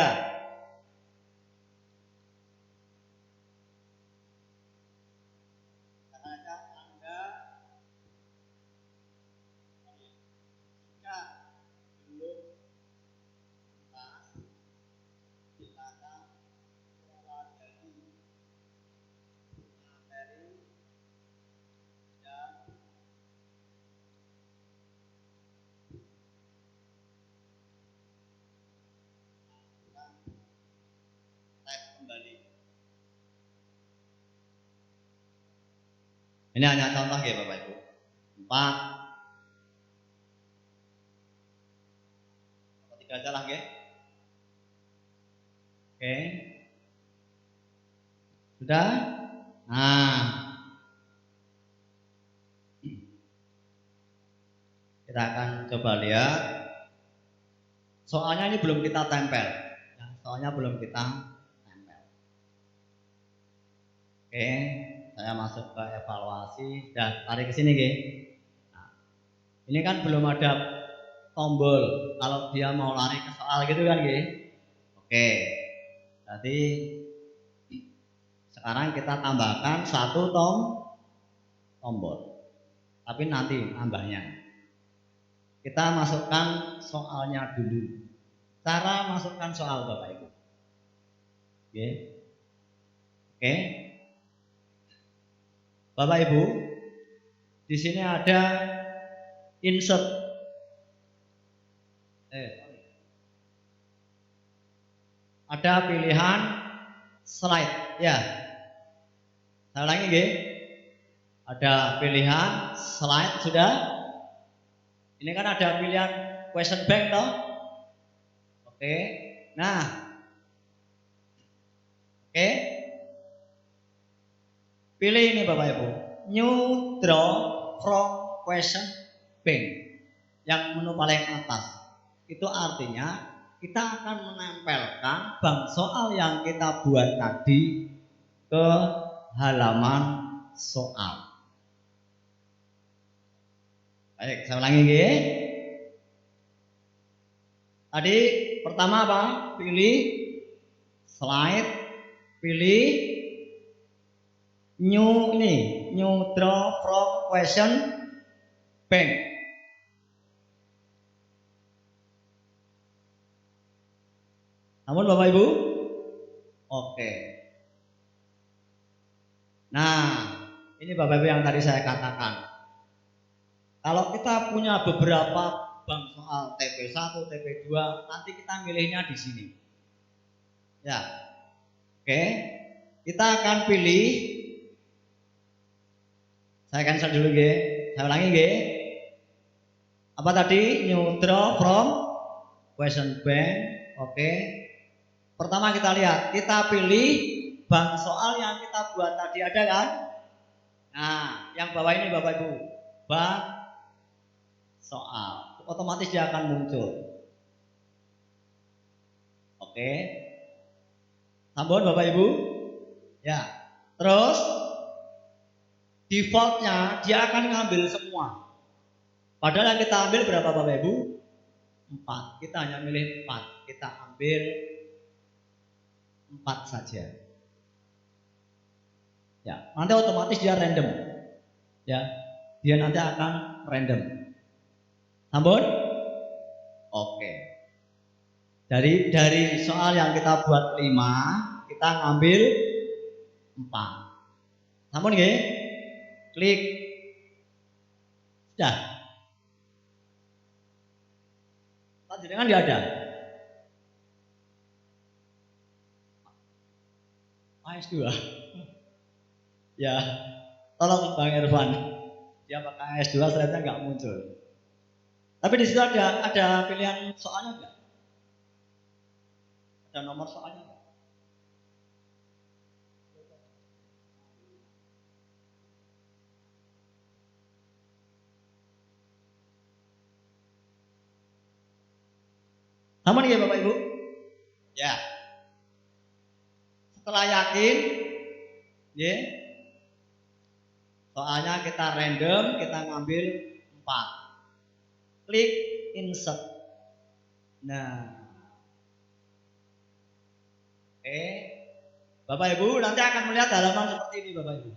Ini hanya contoh ya Bapak Ibu. 4. Tiga aja lah ya. Oke. Sudah? Nah. Kita akan coba lihat. Soalnya ini belum kita tempel. Ya, soalnya belum kita tempel. Oke. Saya masuk ke evaluasi dan tarik ke sini, Ge. Nah, ini kan belum ada tombol kalau dia mau lari ke soal gitu kan, Ge. Oke. Jadi sekarang kita tambahkan satu tombol. Tapi nanti tambahnya. Kita masukkan soalnya dulu. Cara masukkan soal Bapak Ibu. Oke. Oke. Bapak Ibu, di sini ada insert. Ada pilihan slide, ya. Saya ulangi, nggih. Ada pilihan slide sudah. Ini kan ada pilihan question bank toh. Oke. Nah. Oke. Pilih ini Bapak Ibu. New draw from question bank. Yang menu paling atas. Itu artinya kita akan menempelkan bank soal yang kita buat tadi ke halaman soal. Baik, saya ulangi nggih. Tadi pertama apa? Pilih slide, pilih new draw from question bank. Namun Bapak Ibu, oke. Nah, ini Bapak Ibu yang tadi saya katakan. Kalau kita punya beberapa bank soal TP1, TP2, nanti kita milihnya di sini. Ya. Oke. Kita akan pilih. Saya cancel dulu, G. Saya ulangi, G. Apa tadi? New draw from question bank. Oke. Pertama kita lihat, kita pilih bank soal yang kita buat tadi, ada kan? Nah, yang bawah ini Bapak Ibu, bank soal, otomatis dia akan muncul. Oke, sampun Bapak Ibu, ya. Terus defaultnya dia akan ngambil semua. Padahal yang kita ambil berapa Bapak Ibu? 4. Kita hanya milih 4. Kita ambil 4 saja. Ya, nanti otomatis dia random. Ya, dia nanti akan random. Sampun? Oke. Dari soal yang kita buat 5, kita ngambil 4. Sampun nggih? Klik. Sudah. Panjenengan nggak ada? AS2. Ya, tolong Bang Irfan. Dia pakai AS2 slide-nya nggak muncul. Tapi di situ ada pilihan soalnya nggak? Ada nomor soalnya nggak? Sama nih ya Bapak Ibu? Ya. Setelah yakin, ya, soalnya kita random, kita ngambil 4. Klik insert. Nah, oke, Bapak Ibu nanti akan melihat halaman seperti ini Bapak Ibu.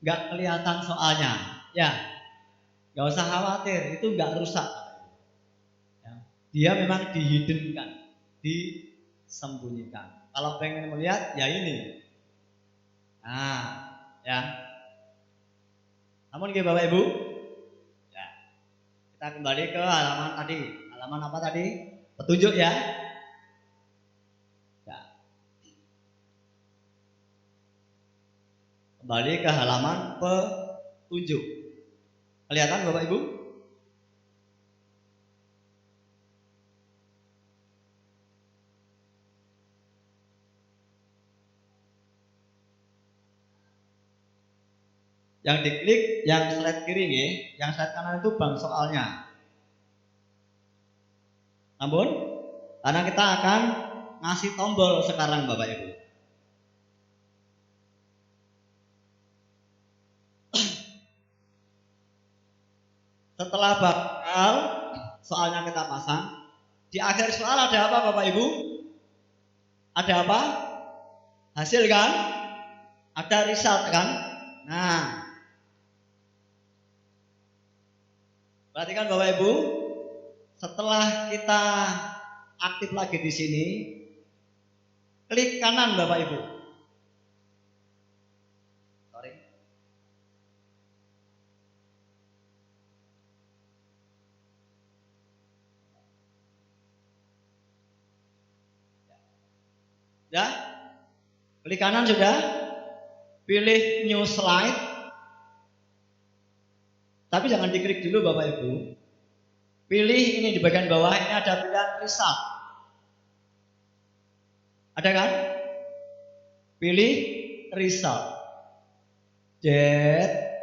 Nggak kelihatan soalnya, ya, nggak usah khawatir, itu nggak rusak. Ya. Dia memang dihiddenkan, disembunyikan. Kalau pengen melihat, ya ini. Nah, ya. Namun Bapak Ibu, ya, kita kembali ke halaman tadi. Halaman apa tadi? Petunjuk ya. Ya. Kembali ke halaman petunjuk. Kelihatan Bapak Ibu? Yang diklik yang slide kiri nih, yang slide kanan itu bank soalnya. Namun, karena kita akan ngasih tombol sekarang Bapak Ibu. Setelah bakal soalnya kita pasang, di akhir soal ada apa Bapak Ibu? Ada apa? Hasil kan? Ada result kan? Nah, berarti kan Bapak Ibu, setelah kita aktif lagi di sini, klik kanan Bapak Ibu. Sorry. Ya, klik kanan sudah. Pilih new slide. Tapi jangan diklik dulu Bapak Ibu. Pilih ini di bagian bawah, ini ada pilihan result. Ada kan? Pilih result.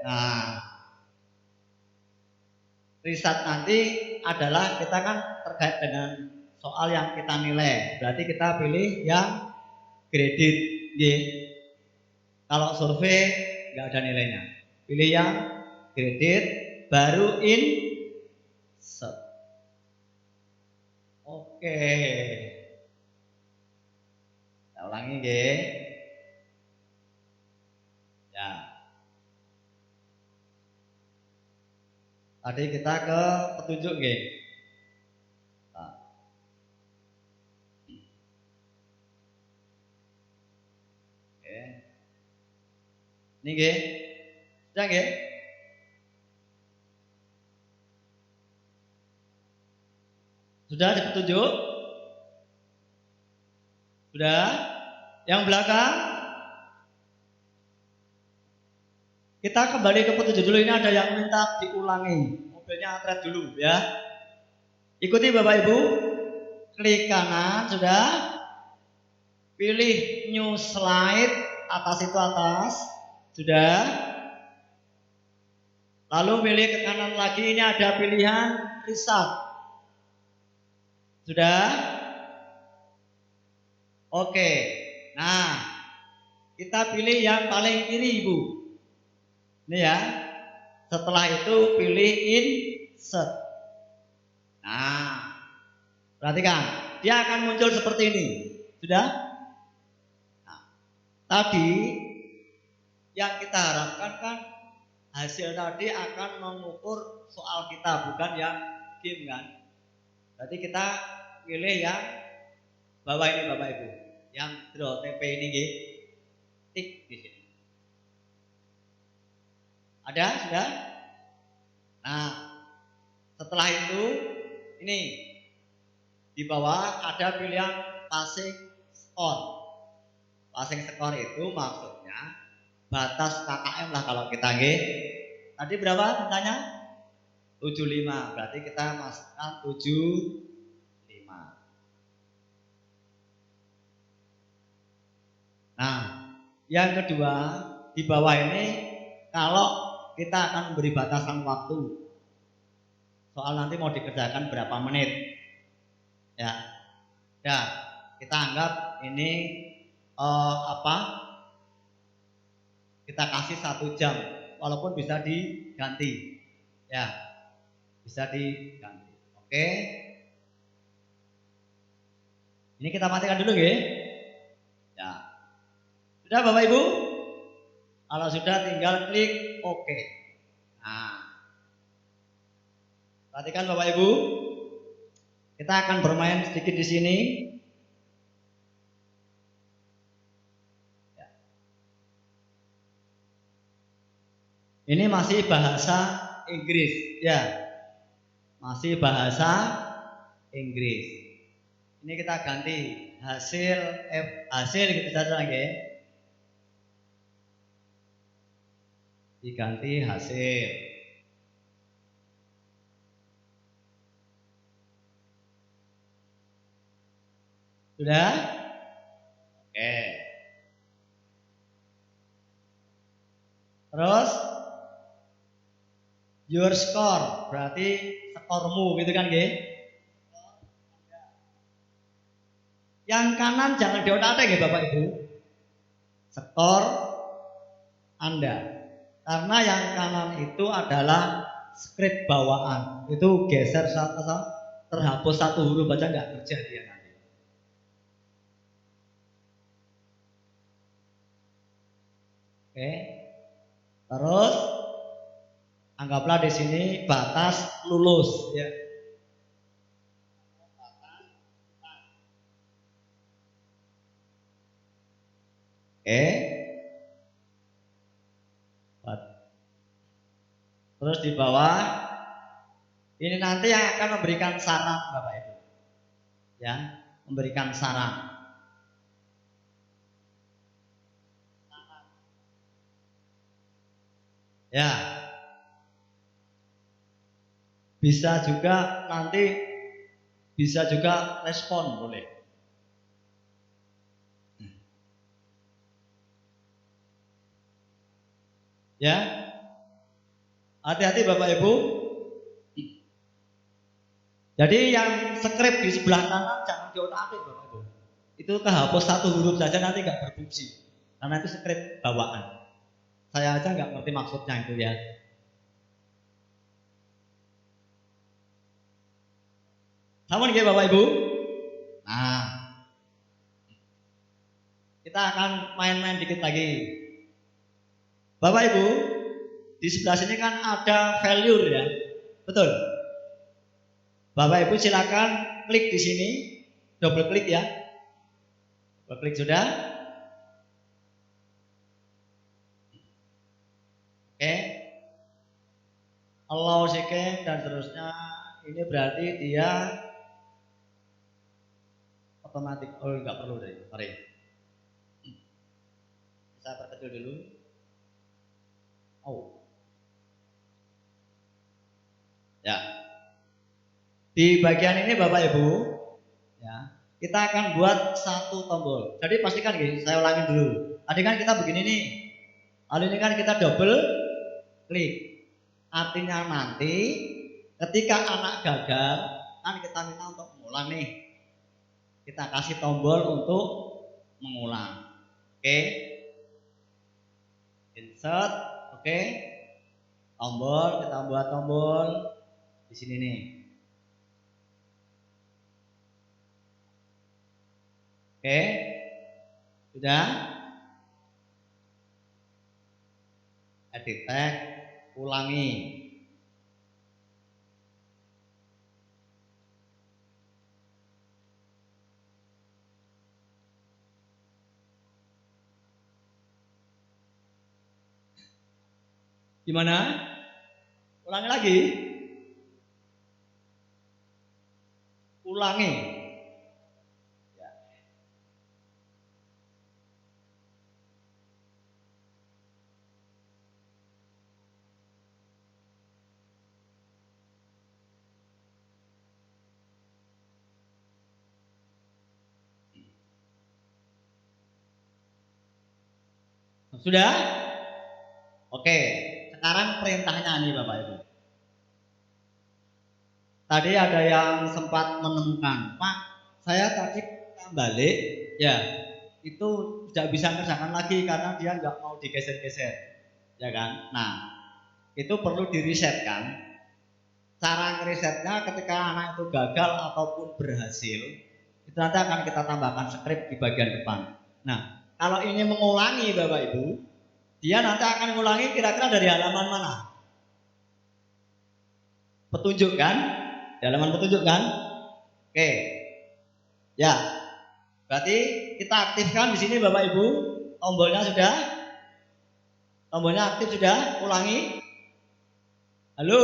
Nah, result nanti adalah kita kan terkait dengan soal yang kita nilai. Berarti kita pilih yang graded. Kalau survei nggak ada nilainya. Pilih yang graded, baru insert. Oke. Kita ulangi nggih. Ya. Tadi kita ke petunjuk nggih. Nah. Oke. Ini nggih. Sudah nggih? Sudah di petunjuk? Sudah? Yang belakang? Kita kembali ke petunjuk dulu. Ini ada yang minta diulangi. Mobilnya antret dulu ya. Ikuti Bapak Ibu. Klik kanan sudah. Pilih new slide. Atas itu atas. Sudah. Lalu pilih ke kanan lagi, ini ada pilihan restart. Sudah? Oke. Nah, kita pilih yang paling kiri, Ibu. Ini ya. Setelah itu pilih insert. Nah, perhatikan, dia akan muncul seperti ini. Sudah? Nah, tadi yang kita harapkan kan hasil tadi akan mengukur soal kita, bukan yang game kan. Jadi kita pilih yang bawah ini Bapak Ibu, yang draw TP ini tik di sini. Ada sudah? Nah, setelah itu ini di bawah ada pilihan passing score. Passing score itu maksudnya batas KKM lah kalau kita tadi berapa mintanya? 75, berarti kita masukkan 75. Nah, yang kedua di bawah ini kalau kita akan memberi batasan waktu, soal nanti mau dikerjakan berapa menit, ya, kita anggap ini kita kasih 1 jam, walaupun bisa diganti, ya, bisa diganti. Oke, ini kita matikan dulu, ya. Sudah Bapak Ibu? Kalau sudah tinggal klik OK. Nah, perhatikan Bapak Ibu, kita akan bermain sedikit di sini. Ya. Ini masih bahasa Inggris, ya, masih bahasa Inggris. Ini kita ganti hasil gitu saja lagi. Diganti hasil. Sudah? Oke. Terus your score berarti skormu gitu kan, Nggih? Yang kanan jangan diotak-atik nggih Bapak Ibu. Skor Anda. Karena yang kanan itu adalah skrip bawaan. Itu geser terhapus 1 huruf aja nggak kerja dia nanti. Oke. Terus anggaplah di sini batas lulus, ya. Oke. Terus di bawah ini nanti yang akan memberikan saran Bapak Ibu, ya, memberikan saran. Ya, bisa juga nanti bisa juga respon boleh. Ya, hati-hati Bapak Ibu. Jadi yang skrip di sebelah kanan jangan diotak-atik Bapak Ibu. Itu kehapus 1 huruf saja nanti nggak berfungsi. Karena itu skrip bawaan. Saya aja nggak ngerti maksudnya itu, ya. Sama nih Bapak Ibu. Nah, kita akan main-main dikit lagi. Bapak Ibu, di sebelah sini kan ada value, ya. Betul? Bapak Ibu silakan klik di sini, double klik, ya. Double klik sudah. Oke. Allow second dan seterusnya. Ini berarti dia otomatis. Oh, enggak perlu deh. Mari. Saya perkecil dulu. Oh. Ya. Di bagian ini Bapak Ibu, ya, kita akan buat 1 tombol. Jadi pastikan gini, saya ulangin dulu. Tadi kan kita begini nih. Lalu ini kan kita double klik. Artinya nanti ketika anak gagal, kan kita minta untuk mengulang nih. Kita kasih tombol untuk mengulang. Oke. Insert, oke. Tombol, kita buat tombol di sini nih. Oke. Sudah? Edit tag, ulangi. Gimana? Ulangi lagi. Ulangi. Ya. Sudah? Oke. Sekarang perintahnya nih Bapak Ibu. Tadi ada yang sempat menemukan, Pak, saya tadi balik, ya itu tidak bisa kerjakan lagi karena dia nggak mau digeser-geser, ya kan? Nah, itu perlu diriset kan? Cara ngerisetnya ketika anak itu gagal ataupun berhasil, itu nanti akan kita tambahkan skrip di bagian depan. Nah, kalau ini mengulangi Bapak Ibu, dia nanti akan mengulangi kira-kira dari halaman mana? Petunjuk kan? Di halaman petunjuk kan? Oke. Ya. Berarti kita aktifkan di sini Bapak Ibu. Tombolnya sudah? Tombolnya aktif sudah? Ulangi. Halo?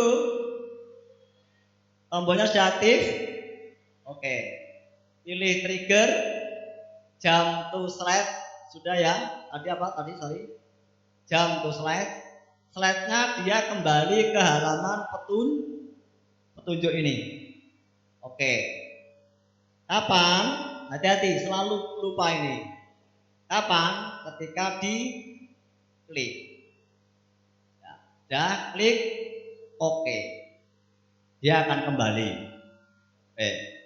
Tombolnya sudah aktif? Oke. Pilih trigger jump to slide sudah ya? Tadi apa? Tadi sorry. Jump to slide. Slide-nya dia kembali ke halaman petunjuk ini. Oke. Kapan? Hati-hati, selalu lupa ini. Kapan? Ketika diklik. Ya, klik oke. Dia akan kembali.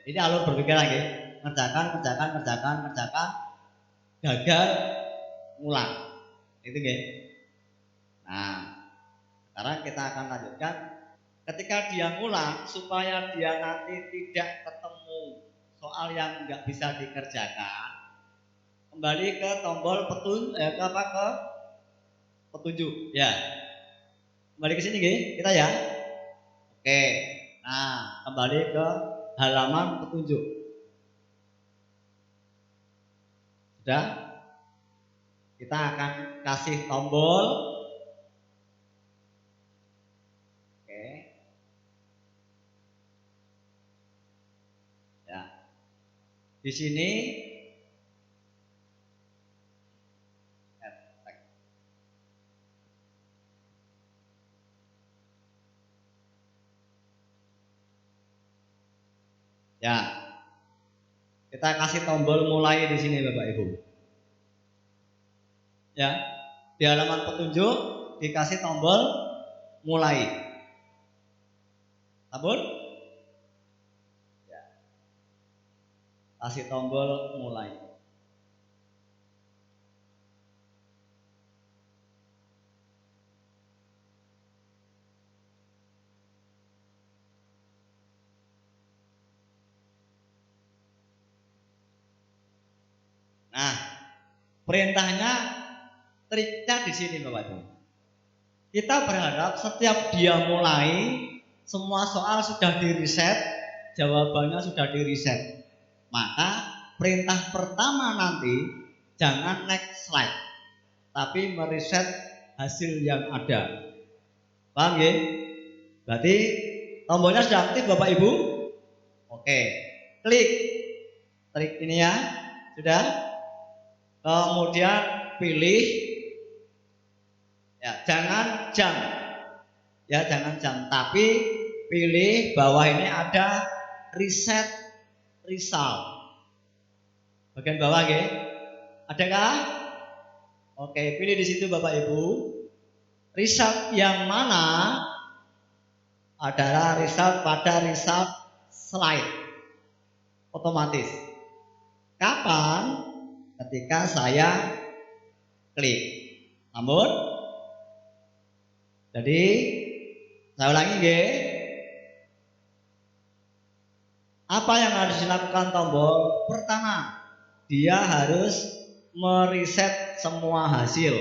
Ini alur berpikir lagi. Kerjakan. Gagal, ngulang. Itu nggih. Nah, sekarang kita akan lanjutkan. Ketika dia ngulang, supaya dia nanti tidak ketemu soal yang nggak bisa dikerjakan, kembali ke tombol ke petunjuk ya. Kembali ke sini kita ya. Oke. Nah, kembali ke halaman petunjuk. Sudah? Kita akan kasih tombol. Oke. Ya. Di sini ya, kita kasih tombol mulai di sini Bapak Ibu. Ya, di halaman petunjuk dikasih tombol mulai. Sabun? Ya. Kasih tombol mulai. Nah, perintahnya triknya di sini Bapak Ibu. Kita berharap setiap dia mulai, semua soal sudah di-reset, jawabannya sudah di-reset. Maka perintah pertama nanti jangan next slide, tapi mereset hasil yang ada. Paham ya? Berarti tombolnya sudah aktif Bapak Ibu? Oke, klik trik ini ya, sudah. Kemudian pilih ya, jangan jam. Ya, jangan jam, tapi pilih bawah ini ada reset result. Bagian bawah ya. Adakah? Oke, pilih di situ Bapak Ibu. Result yang mana adalah result pada result slide otomatis. Kapan? Ketika saya klik. Namun, jadi saya ulangi nggih. Apa yang harus dilakukan tombol? Pertama, dia harus mereset semua hasil.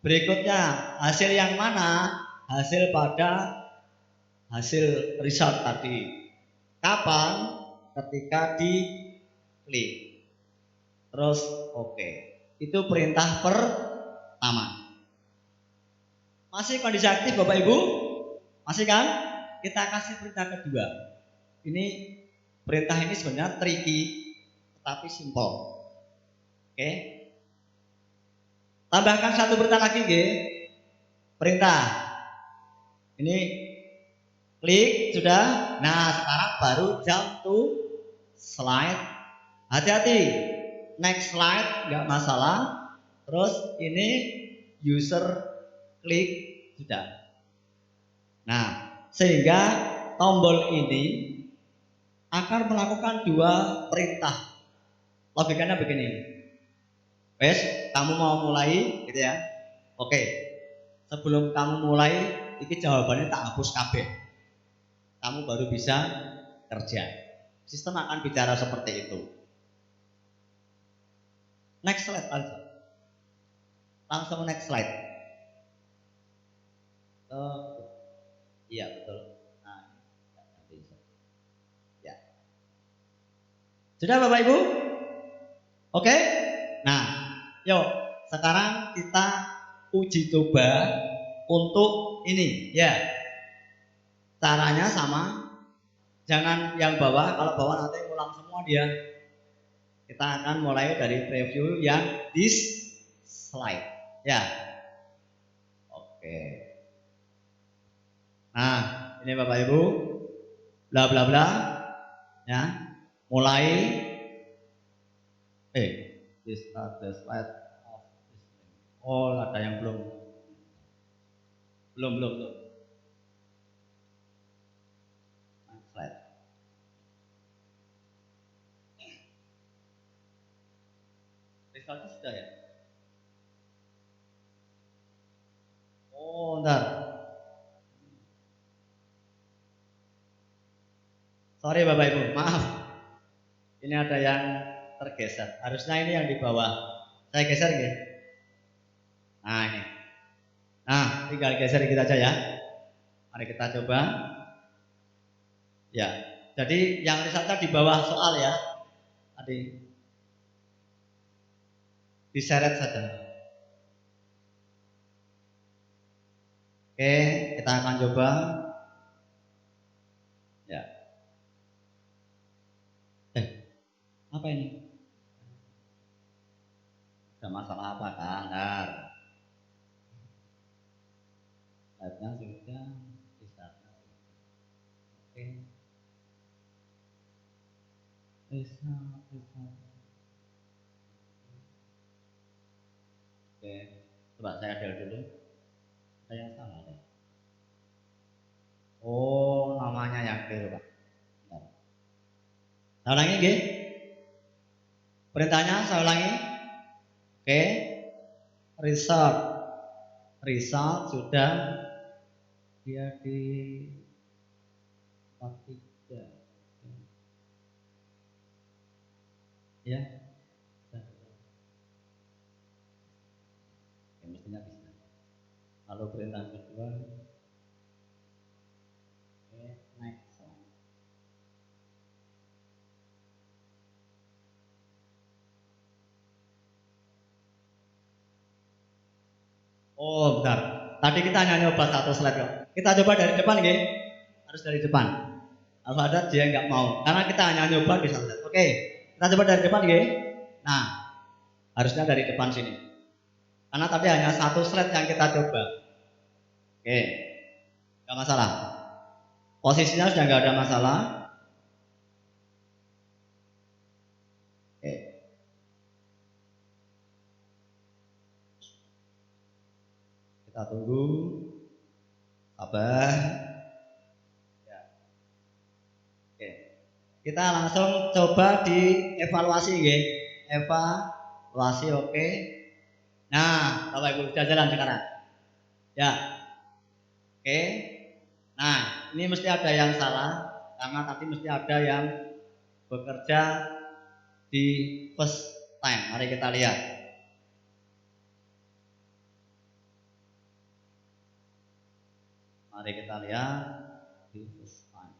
Berikutnya, hasil yang mana? Hasil pada hasil result tadi. Kapan? Ketika diklik. Terus oke. Itu perintah pertama. Masih kondisi aktif Bapak Ibu? Masih kan? Kita kasih perintah kedua. Ini perintah ini sebenarnya tricky tetapi simple. Oke. Tambahkan satu perintah lagi nggih. Perintah. Ini klik sudah. Nah, sekarang baru jump to slide. Hati-hati. Next slide enggak masalah. Terus ini user klik sudah. Nah, sehingga tombol ini akan melakukan dua perintah. Logikanya begini. Wes, kamu mau mulai gitu ya. Oke. Sebelum kamu mulai, ini jawabannya tak hapus kabeh. Kamu baru bisa kerja. Sistem akan bicara seperti itu. Next slide langsung. Langsung next slide. Iya betul. Nah, ya. Sudah Bapak Ibu? Oke? Nah, yuk sekarang kita uji coba untuk ini ya. Caranya sama. Jangan yang bawah, kalau bawah nanti ulang semua dia. Kita akan mulai dari preview yang this slide. Ya. Oke. Nah, ini Bapak Ibu. Bla bla bla. Ya. Mulai this start the slide of this. Oh, ada yang belum. Belum. Slide. Resultnya sudah ya? Oh, bentar. Sorry Bapak Ibu, maaf. Ini ada yang tergeser. Harusnya ini yang di bawah. Saya geser ya. Nah ini. Nah, tinggal geser kita aja ya. Mari kita coba. Ya. Jadi yang resultnya di bawah soal ya. Tadi diseret saja. Oke, kita akan coba. Ya. Apa ini? Ada masalah apa kan? Lihatnya sudah, bisa. Oke. Bisa. Oke, coba saya del dulu. Ada yang salah deh. Oh, namanya yang keliru Pak. Saya ulangi nggih. Perintahnya saya ulangi. Oke. Result sudah dia di 43. Ya. Ya mestinya bisa. Lalu perintah kedua. Oke, next. Oh, bentar. Tadi kita hanya nyoba satu slide kok. Kita coba dari depan nggih. Harus dari depan. Kalau ada dia nggak mau, karena kita hanya nyoba di satu slide. Oke, kita coba dari depan nggih. Nah, harusnya dari depan sini. Karena tadi hanya satu slide yang kita coba. Oke, nggak masalah. Posisinya sudah nggak ada masalah. Oke. Kita tunggu Sabar. Ya. Oke. Kita langsung coba dievaluasi nggih. Evaluasi oke. Nah, Bapak Ibu sudah jalan sekarang. Ya. Oke. Nah, ini mesti ada yang salah karena tadi mesti ada yang bekerja di first time. Mari kita lihat. Mari kita lihat di first time.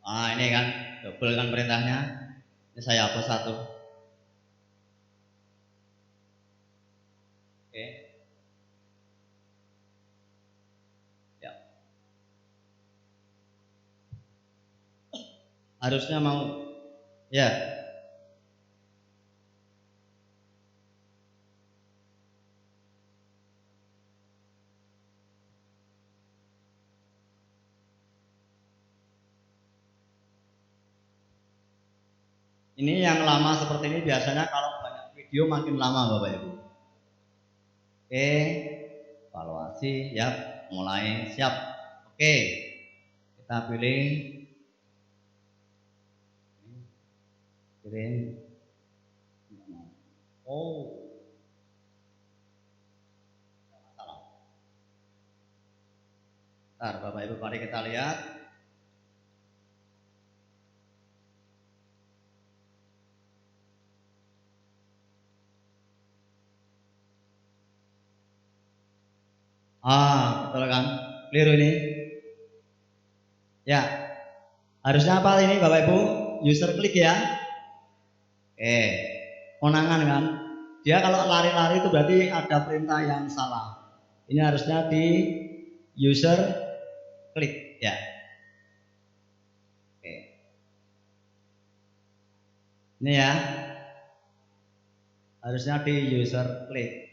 Ah, ini kan double kan perintahnya. Ini saya hapus satu. Oke. Ya. Harusnya mau. Ya. Ini yang lama seperti ini biasanya kalau banyak video makin lama Bapak Ibu. Oke. Evaluasi, ya, mulai siap. Oke. Kita pilih kirim. Oh. Salah. Bentar, Bapak Ibu, mari kita lihat. Ah, betul kan? Keliru ini. Ya. Harusnya apa ini Bapak Ibu? User klik ya. Konangan kan? Dia kalau lari-lari itu berarti ada perintah yang salah. Ini harusnya di user klik ya. Oke. Ini ya. Harusnya di user klik.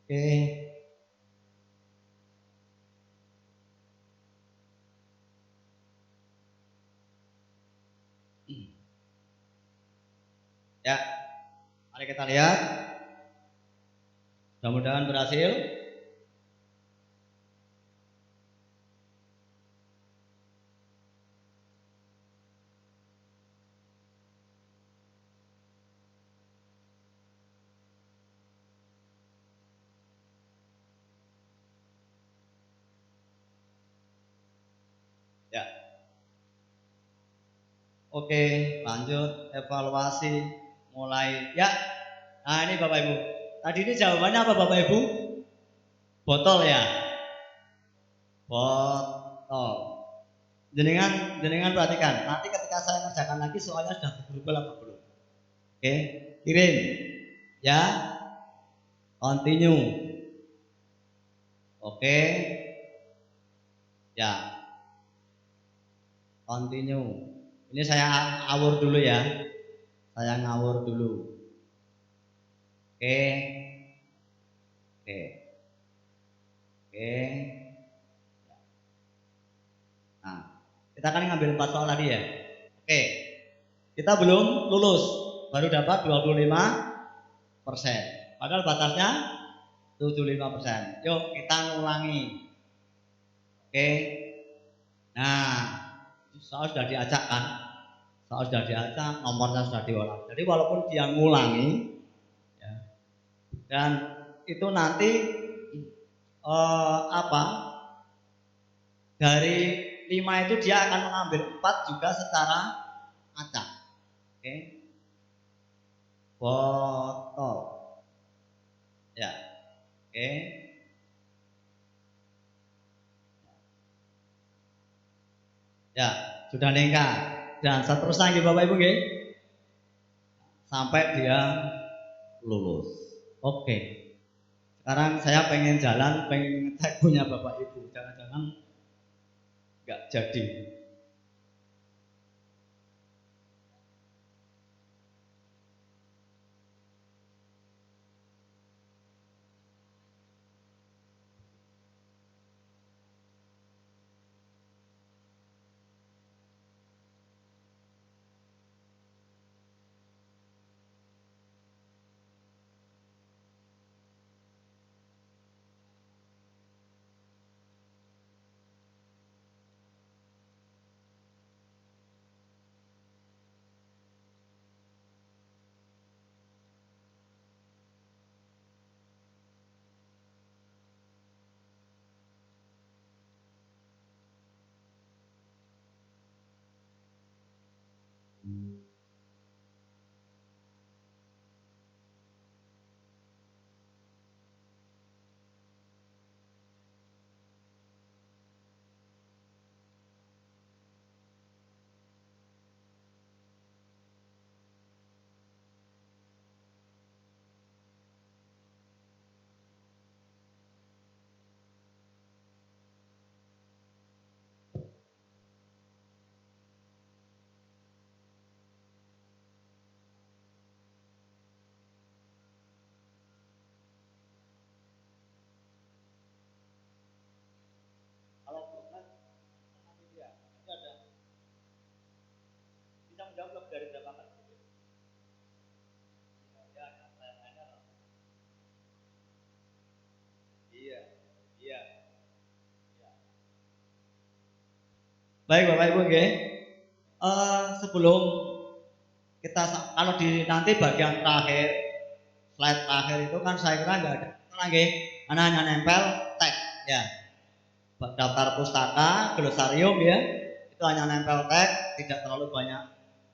Oke. Ya, mari kita lihat. Mudah-mudahan berhasil. Ya. Oke, lanjut evaluasi mulai. Ya. Nah, ini Bapak Ibu. Tadi ini jawabannya apa Bapak Ibu? Botol ya. Botol. Jenengan perhatikan. Nanti ketika saya kerjakan lagi soalnya sudah berubah apa belum? Oke, kirim. Ya. Continue. Oke. Ya. Continue. Ini saya awur dulu ya. Saya ngawur dulu. Oke. Oke. Oke. Nah, kita kan ngambil 4 soal tadi ya. Oke. Kita belum lulus. Baru dapat 25%. Padahal batasnya 75%. Yuk kita ngulangi. Oke. Nah, soal sudah diacak kan? Soal sudah diacak, nomornya sudah diolah. Jadi walaupun dia ngulangi, ya, dan itu nanti dari 5 itu dia akan mengambil 4 juga secara acak. Oke. Botol. Ya. Oke. Ya, sudah nengkar. Dan seterusnya gitu Bapak Ibu nggih. Sampai dia lulus. Oke. Sekarang saya pengen jalan, pengen ngecek punya Bapak Ibu. Jangan jangan nggak jadi. Kalau proses nanti dia ada bisa menjawab lebih dari berapa kali. Iya, iya. Baik Bapak Ibu, okay. Sebelum kita kalau di nanti bagian terakhir, slide terakhir itu kan saya kira nggak ada lagi, karena hanya nempel teks ya, daftar pustaka, glosarium ya, itu hanya nempel teks, tidak terlalu banyak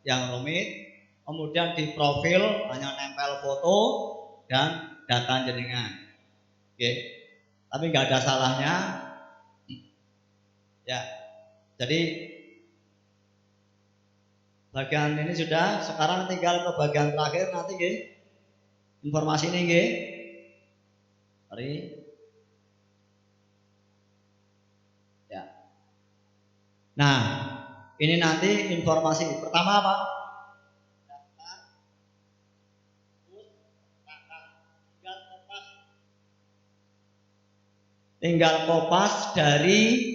yang rumit. Kemudian di profil hanya nempel foto dan data jenengan, oke. Tapi nggak ada salahnya, ya. Jadi bagian ini sudah, sekarang tinggal ke bagian terakhir nanti nggih. Informasi ini nggih. Mari. Ya. Nah, ini nanti informasi pertama apa? Tinggal kopas dari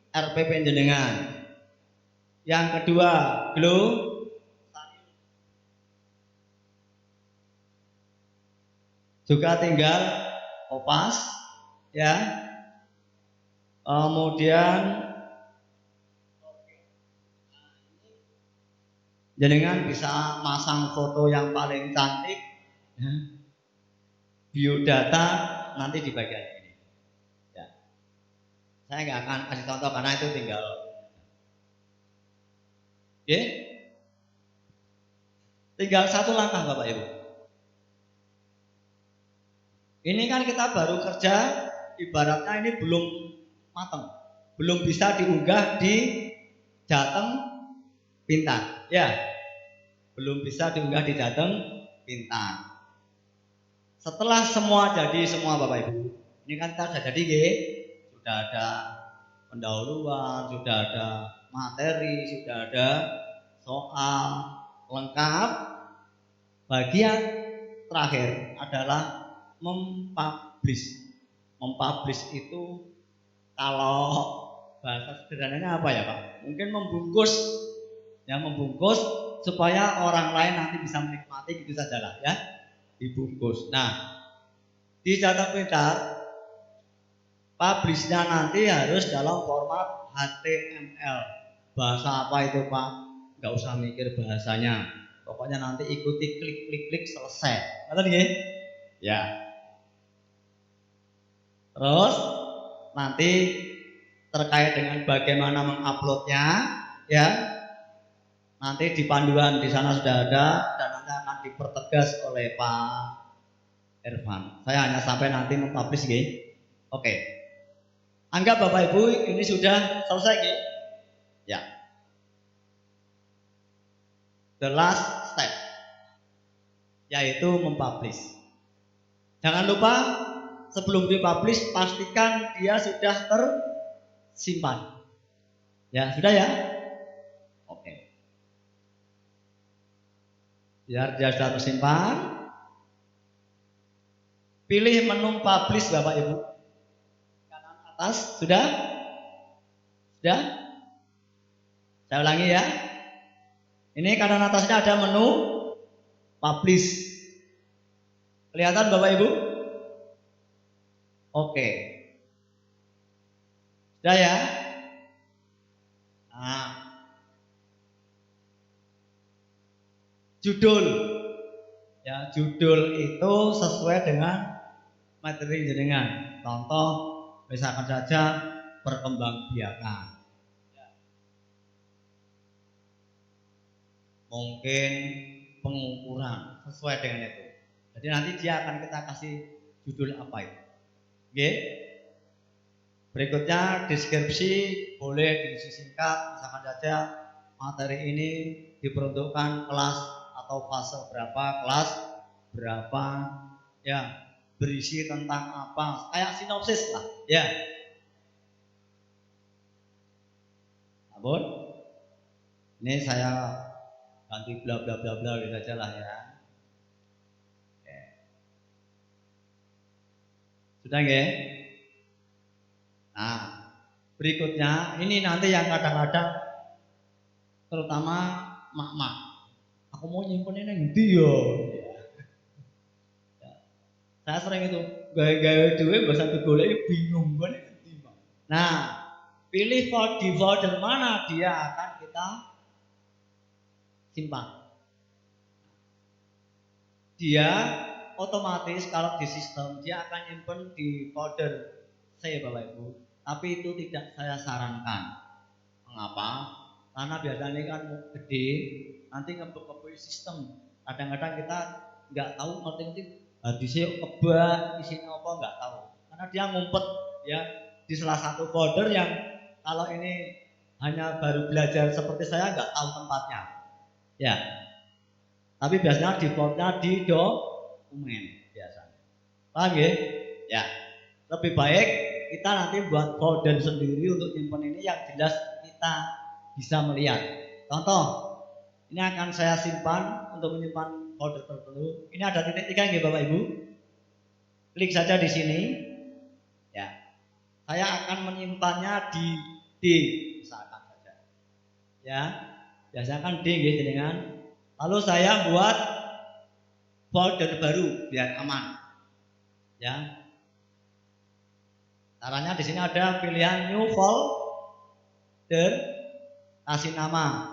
RPP jenengan. Yang kedua, juga tinggal kopas ya. Kemudian jenengan bisa masang foto yang paling cantik ya. Biodata nanti di bagian ini ya. Saya nggak akan kasih contoh karena itu tinggal oke. Tinggal satu langkah Bapak Ibu. Ini kan kita baru kerja, ibaratnya ini belum matang, belum bisa diunggah di Jateng Pintar, ya, belum bisa diunggah di Jateng Pintar. Setelah semua jadi semua Bapak Ibu, ini kan kita sudah jadi, sudah ada pendahuluan, sudah ada materi, sudah ada soal lengkap. Bagian terakhir adalah mempublish. Mempublish itu kalau bahasa sederhananya apa ya Pak? Mungkin membungkus, ya membungkus supaya orang lain nanti bisa menikmati gitu saja lah ya, dibungkus. Nah, di Jateng Pintar publishnya nanti harus dalam format HTML. Bahasa apa itu Pak? Nggak usah mikir bahasanya. Pokoknya nanti ikuti klik selesai. Ngerti nggih? Ya. Terus nanti terkait dengan bagaimana menguploadnya, ya. Nanti di panduan di sana sudah ada dan nanti akan dipertegas oleh Pak Irfan. Saya hanya sampai nanti mempublish, nggih. Oke. Anggap Bapak Ibu ini sudah selesai, nggih. Ya. The last step yaitu mempublish. Jangan lupa sebelum dipublish pastikan dia sudah simpan. Ya, sudah ya? Oke. Biar dia sudah tersimpan. Pilih menu publish Bapak Ibu. Kanan atas, sudah? Sudah? Saya ulangi ya. Ini kanan atasnya ada menu publish. Kelihatan Bapak Ibu? Oke. Sudah ya? Nah. Judul. Ya, judul itu sesuai dengan materi jenengan. Contoh, misalkan saja perkembangbiakan. Mungkin pengukuran sesuai dengan itu. Jadi nanti dia akan kita kasih judul apa itu. Oke. Berikutnya deskripsi boleh disingkat, misalkan saja materi ini diperuntukkan kelas atau fase berapa, kelas berapa, ya berisi tentang apa, kayak sinopsis lah, ya. Namun ini saya ganti bla bla bla bla gitu aja lah ya. Oke. Sudah nggih? Nah, berikutnya ini nanti yang kadang-kadang terutama mak-mak. Aku mau nyimpen ini ngendi yo. Ya. Saya sering itu gawe-gawe dhewe bahasa digoleki bingung kan ngendi, Pak. Nah, pilih di folder mana dia akan kita simpan. Dia otomatis kalau di sistem dia akan nyimpen di folder C Bapak Ibu. Tapi itu tidak saya sarankan. Mengapa? Karena biasanya kan gede, nanti ngebek-ngebek sistem. Kadang-kadang kita nggak tahu ngerti-ngerti hadisnya kebak isinya apa nggak tahu. Karena dia ngumpet ya di salah satu folder yang kalau ini hanya baru belajar seperti saya nggak tahu tempatnya. Ya. Tapi biasanya defaultnya di dokumen biasanya. Paham ya? Ya. Lebih baik kita nanti buat folder sendiri untuk nyimpen ini yang jelas kita bisa melihat. Contoh, ini akan saya simpan untuk menyimpan folder tertentu. Ini ada titik 3 nggih Bapak Ibu. Klik saja di sini. Ya. Saya akan menyimpannya di D misalkan saja. Ya. Biasanya kan D nggih jenengan. Lalu saya buat folder baru biar aman. Ya. Caranya di sini ada pilihan new folder, kasih nama.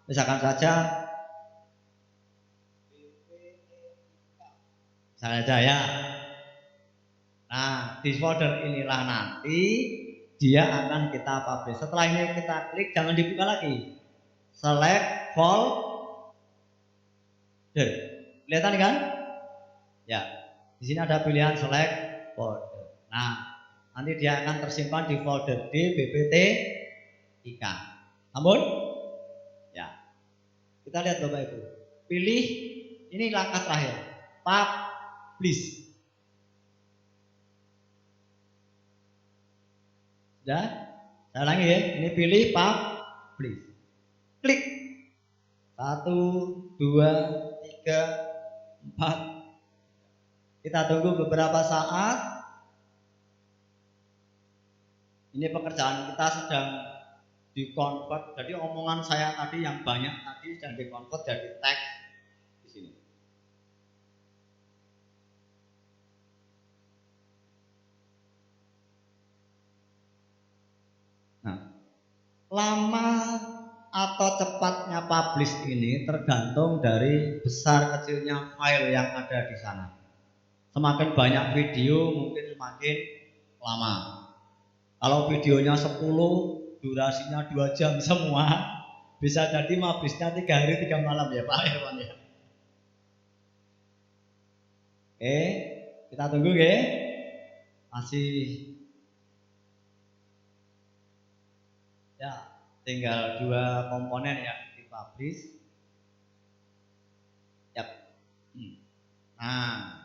Misalkan saja ya. Nah, di folder inilah nanti dia akan kita publish. Setelah ini kita klik, jangan dibuka lagi. Select folder. Kelihatan kan? Ya. Di sini ada pilihan select folder. Nah, nanti dia akan tersimpan di folder D BPT IK. Namun, ya. Kita lihat Bapak Ibu. Pilih ini langkah terakhir. Publish. Sudah? Saya ulangi ya. Ini pilih publish. Klik. 1, 2, 3, 4. Kita tunggu beberapa saat. Ini pekerjaan kita sedang di-convert. Jadi omongan saya tadi yang banyak tadi sedang di-convert jadi teks di sini. Nah, lama atau cepatnya publish ini tergantung dari besar kecilnya file yang ada di sana. Semakin banyak video mungkin semakin lama. Kalau videonya 10, durasinya 2 jam semua, bisa jadi publishnya 3 hari 3 malam ya Pak Irwan ya. Oke, kita tunggu ya. Masih ya, tinggal 2 komponen yang dipublish. Yap. Nah,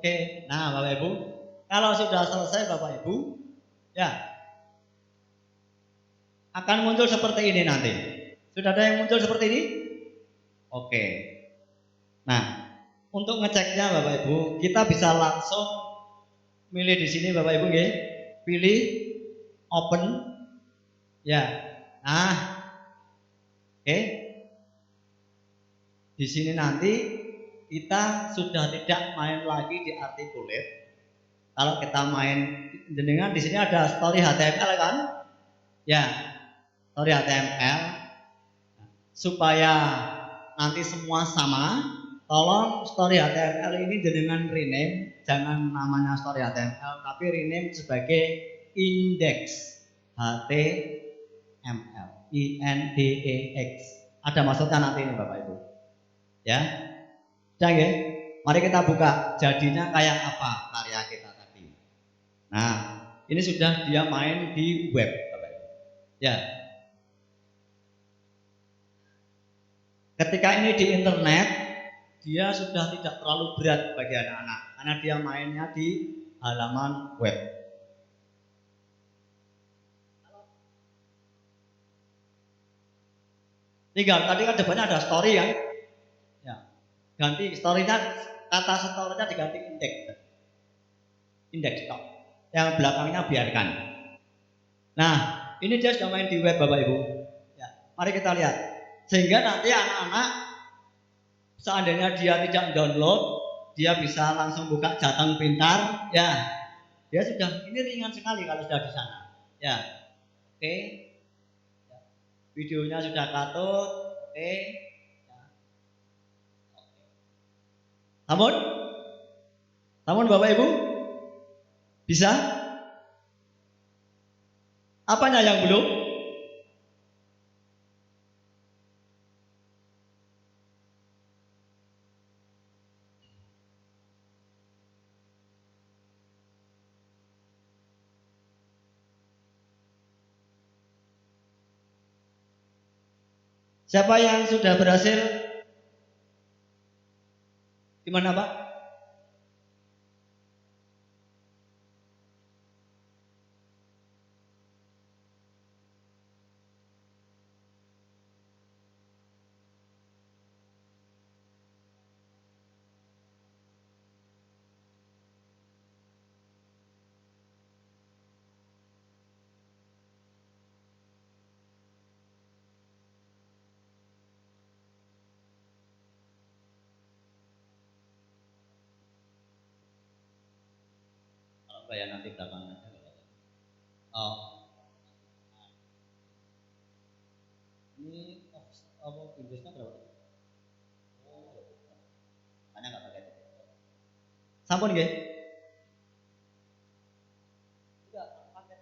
Oke, nah Bapak Ibu, kalau sudah selesai Bapak Ibu, ya akan muncul seperti ini nanti. Sudah ada yang muncul seperti ini? Oke. Nah, untuk ngeceknya Bapak Ibu, kita bisa langsung milih di sini Bapak Ibu nggih. Pilih open. Ya. Nah, oke. Di sini nanti kita sudah tidak main lagi di articulate. Kalau kita main jenengan di sini ada story HTML kan? Ya, story HTML supaya nanti semua sama. Tolong story HTML ini jenengan rename, jangan namanya story HTML, tapi rename sebagai index HTML, INDEX. Ada maksudnya nanti ini Bapak Ibu. Ya, sudah ya. Mari kita buka jadinya kayak apa karya kita tadi. Nah, ini sudah dia main di web, Bapak Ibu. Ya. Ketika ini di internet, dia sudah tidak terlalu berat bagi anak-anak karena dia mainnya di halaman web. Tinggal tadi kan depannya ada story kan? Ya. Ganti story-nya, kata story-nya diganti index. Index stop. Yang belakangnya biarkan. Nah, ini dia sudah main di web Bapak Ibu. Ya, mari kita lihat. Sehingga nanti anak-anak seandainya dia tidak download, dia bisa langsung buka Jateng Pintar, ya. Dia sudah, ini ringan sekali kalau sudah di sana. Ya. Oke. Ya. Videonya sudah katut. Oke. Ya. Namun Bapak Ibu bisa? Apanya yang belum? Siapa yang sudah berhasil? Gimana Pak? Kalau enggak ya nanti belakangan aja. Oh. Ini apa Inggrisnya berapa? Oh, tanya nggak pakai itu. Sampun nggih? Tidak pakai.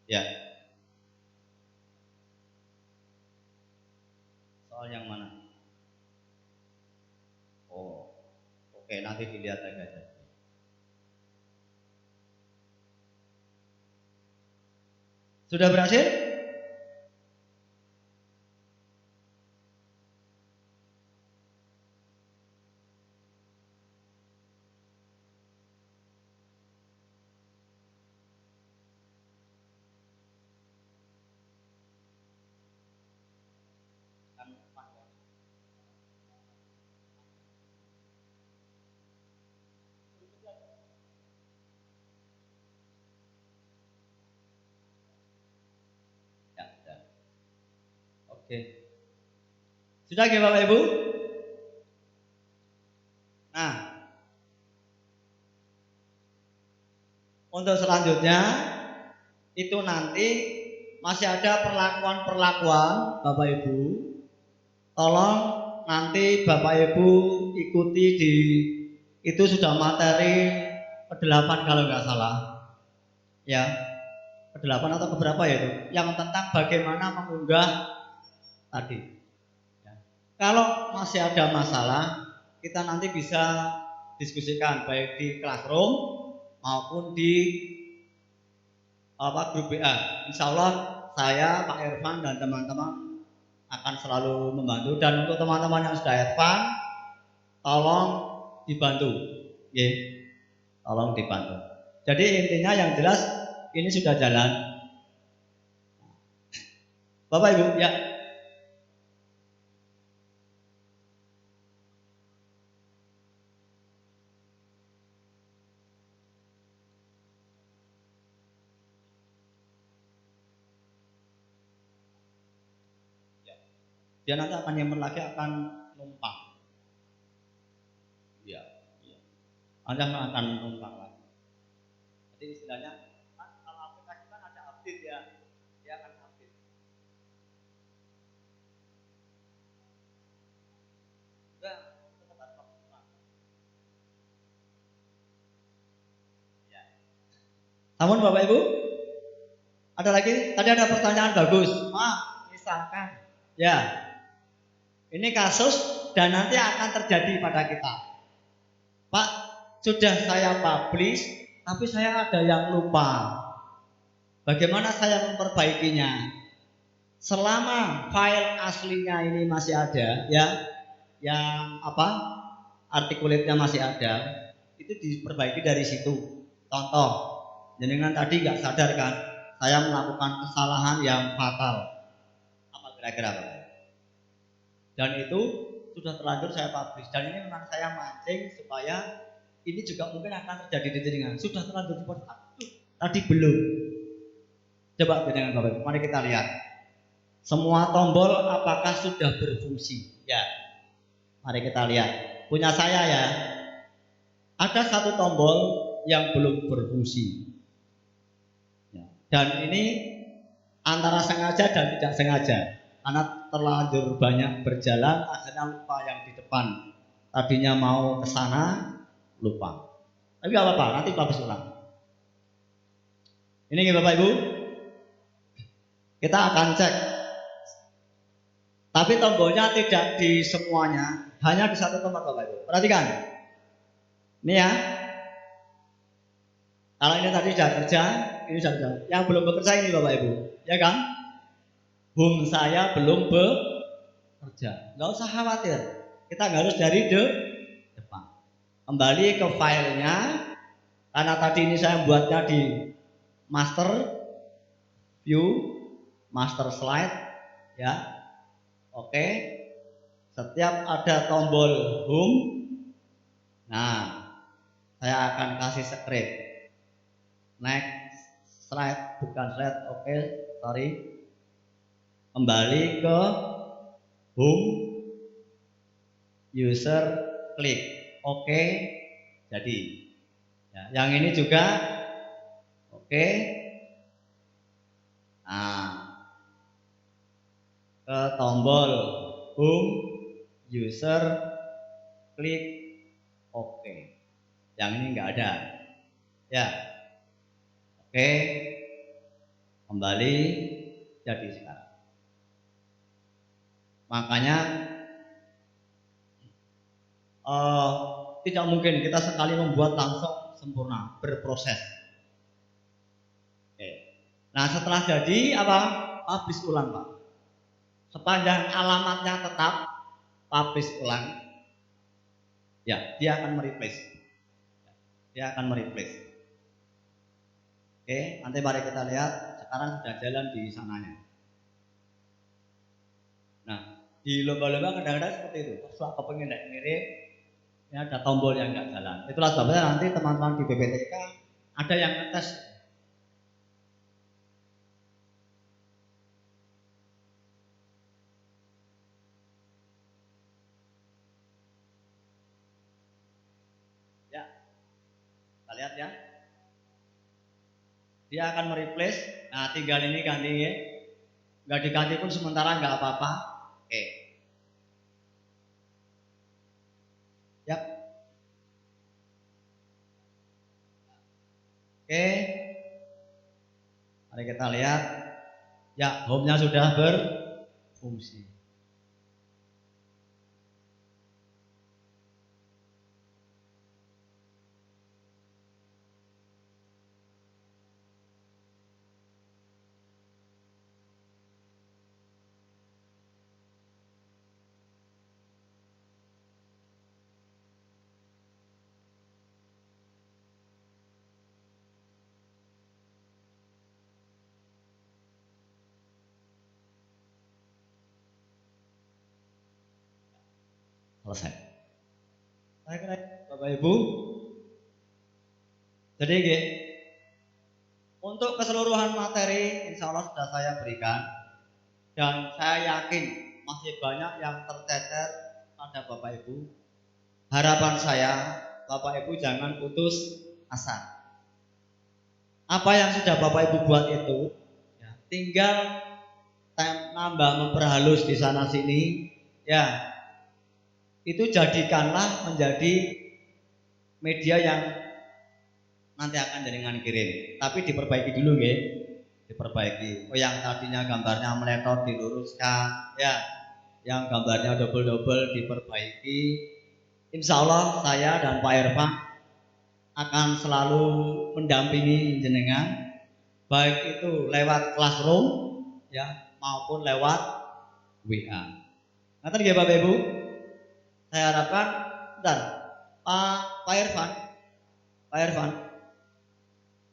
Ya. Soal yang mana? Oh, oke nanti dilihat aja. Sudah berhasil? Ya, ya. Oke. Sudah nggih Bapak Ibu? Nah, untuk selanjutnya itu nanti masih ada perlakuan-perlakuan Bapak Ibu. Tolong nanti Bapak Ibu ikuti di itu sudah materi ke-8 kalau nggak salah. Ya, ke-8 atau keberapa ya itu? Yang tentang bagaimana mengunggah tadi. Ya. Kalau masih ada masalah, kita nanti bisa diskusikan baik di classroom maupun di grup WA. Insya Allah saya, Pak Irfan dan teman-teman akan selalu membantu. Dan untuk teman-teman yang sudah advance, tolong dibantu, ya, tolong dibantu. Jadi intinya yang jelas ini sudah jalan. Bapak Ibu, ya. Dia nanti akan nyimpen lagi, akan numpang. Iya, iya. Anda akan numpang lagi. Jadi istilahnya kan kalau aplikasi kan ada update ya, dia akan update. Sudah, tetap harus numpang. Ya. Namun Bapak Ibu, ada lagi? Tadi ada pertanyaan bagus. Misalkan, ya. Ini kasus dan nanti akan terjadi pada kita. Pak, sudah saya publish, tapi saya ada yang lupa. Bagaimana saya memperbaikinya? Selama file aslinya ini masih ada, ya, yang artikulitnya masih ada, itu diperbaiki dari situ. Contoh, jenengan tadi nggak sadar kan, saya melakukan kesalahan yang fatal. Apa kira-kira Pak? Dan itu sudah terlanjur saya publish. Dan ini memang saya mancing supaya ini juga mungkin akan terjadi di jaringan. Sudah terlanjur seperti tadi belum. Coba dengan Bapak, mari kita lihat. Semua tombol apakah sudah berfungsi? Ya. Mari kita lihat. Punya saya ya. Ada satu tombol yang belum berfungsi. Ya. Dan ini antara sengaja dan tidak sengaja. Karena terlanjur banyak berjalan, akhirnya lupa yang di depan. Tadinya mau ke sana, lupa. Tapi gak apa-apa, nanti publish ulang. Ini Bapak Ibu, kita akan cek. Tapi tombolnya tidak di semuanya, hanya di satu tempat Bapak Ibu. Perhatikan. Ini ya. Kalau ini tadi sudah kerja, ini sudah kerja. Yang belum bekerja ini Bapak Ibu, ya kan? Saya belum bekerja. Nggak usah khawatir. Kita harus dari depan. Kembali ke filenya. Karena tadi ini saya buatnya di master view, master slide, ya. Oke. Setiap ada tombol home, nah, saya akan kasih script. Next slide, bukan slide. Oke, sorry. Kembali ke home, user, klik. Oke, jadi. Ya, yang ini juga oke. Nah, ke tombol home, user, klik, oke. Yang ini enggak ada. Ya. Oke. Kembali jadi sekarang. Makanya tidak mungkin kita sekali membuat langsung sempurna, berproses. Oke. Nah, setelah jadi publish ulang Pak. Sepanjang alamatnya tetap publish ulang, ya, dia akan mereplace. Dia akan mereplace. Oke, nanti mari kita lihat sekarang sudah jalan di sananya. Nah, di lomba-lomba kadang-kadang seperti itu. Terus aku pengen mirip, ini ada tombol yang nggak jalan. Itulah sebabnya nanti teman-teman di BPTK ada yang ngetes. lihat ya. Dia akan mereplace. Nah, tinggal ini ganti ya. Nggak diganti pun sementara nggak apa-apa. Oke. Yap. Oke. Mari kita lihat. Ya, home-nya sudah berfungsi. Selesai. Saya kira Bapak Ibu. Jadi untuk keseluruhan materi insya Allah sudah saya berikan dan saya yakin masih banyak yang tercecer pada Bapak Ibu. Harapan saya Bapak Ibu jangan putus asa. Apa yang sudah Bapak Ibu buat itu ya, tinggal nambah memperhalus di sana sini ya. Itu jadikanlah menjadi media yang nanti akan jaringan kirim, tapi diperbaiki dulu ya, diperbaiki. Oh, yang tadinya gambarnya meletot diluruskan, ya, yang gambarnya double diperbaiki. Insya Allah saya dan Pak Irfan akan selalu mendampingi jenengan, baik itu lewat classroom, ya, maupun lewat WA. Nanti ya Bapak Ibu, saya harapkan, bentar, Pak Irfan,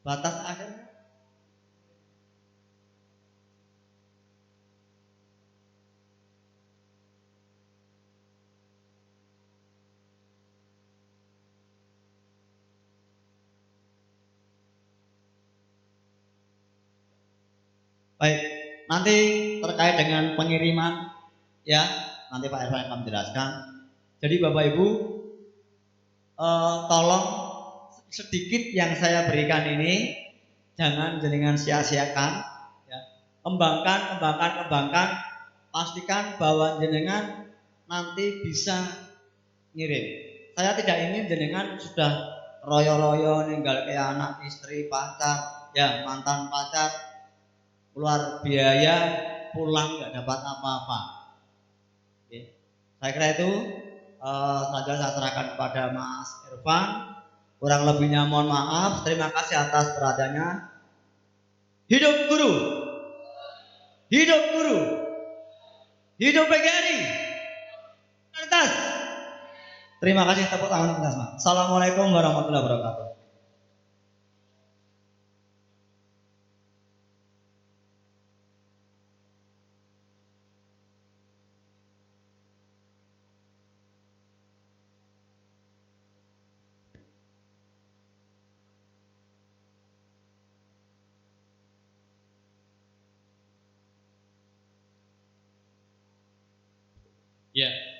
batas akhir. Baik, nanti terkait dengan pengiriman, ya, nanti Pak Irfan akan menjelaskan. Jadi Bapak Ibu, tolong sedikit yang saya berikan ini jangan jenengan sia-siakan, ya. Kembangkan. Pastikan bahwa jenengan nanti bisa ngirim. Saya tidak ingin jenengan sudah royo-royo ninggal ke anak, istri, pacar, ya, mantan pacar, keluar biaya, pulang nggak dapat apa-apa. Oke. Saya kira itu selanjutnya saya serahkan kepada Mas Irfan. Kurang lebihnya mohon maaf. Terima kasih atas perhatiannya. Hidup guru, hidup guru, hidup PGRI. Kertas. Terima kasih, tepuk tangan kita semua. Assalamualaikum warahmatullahi wabarakatuh. Ya.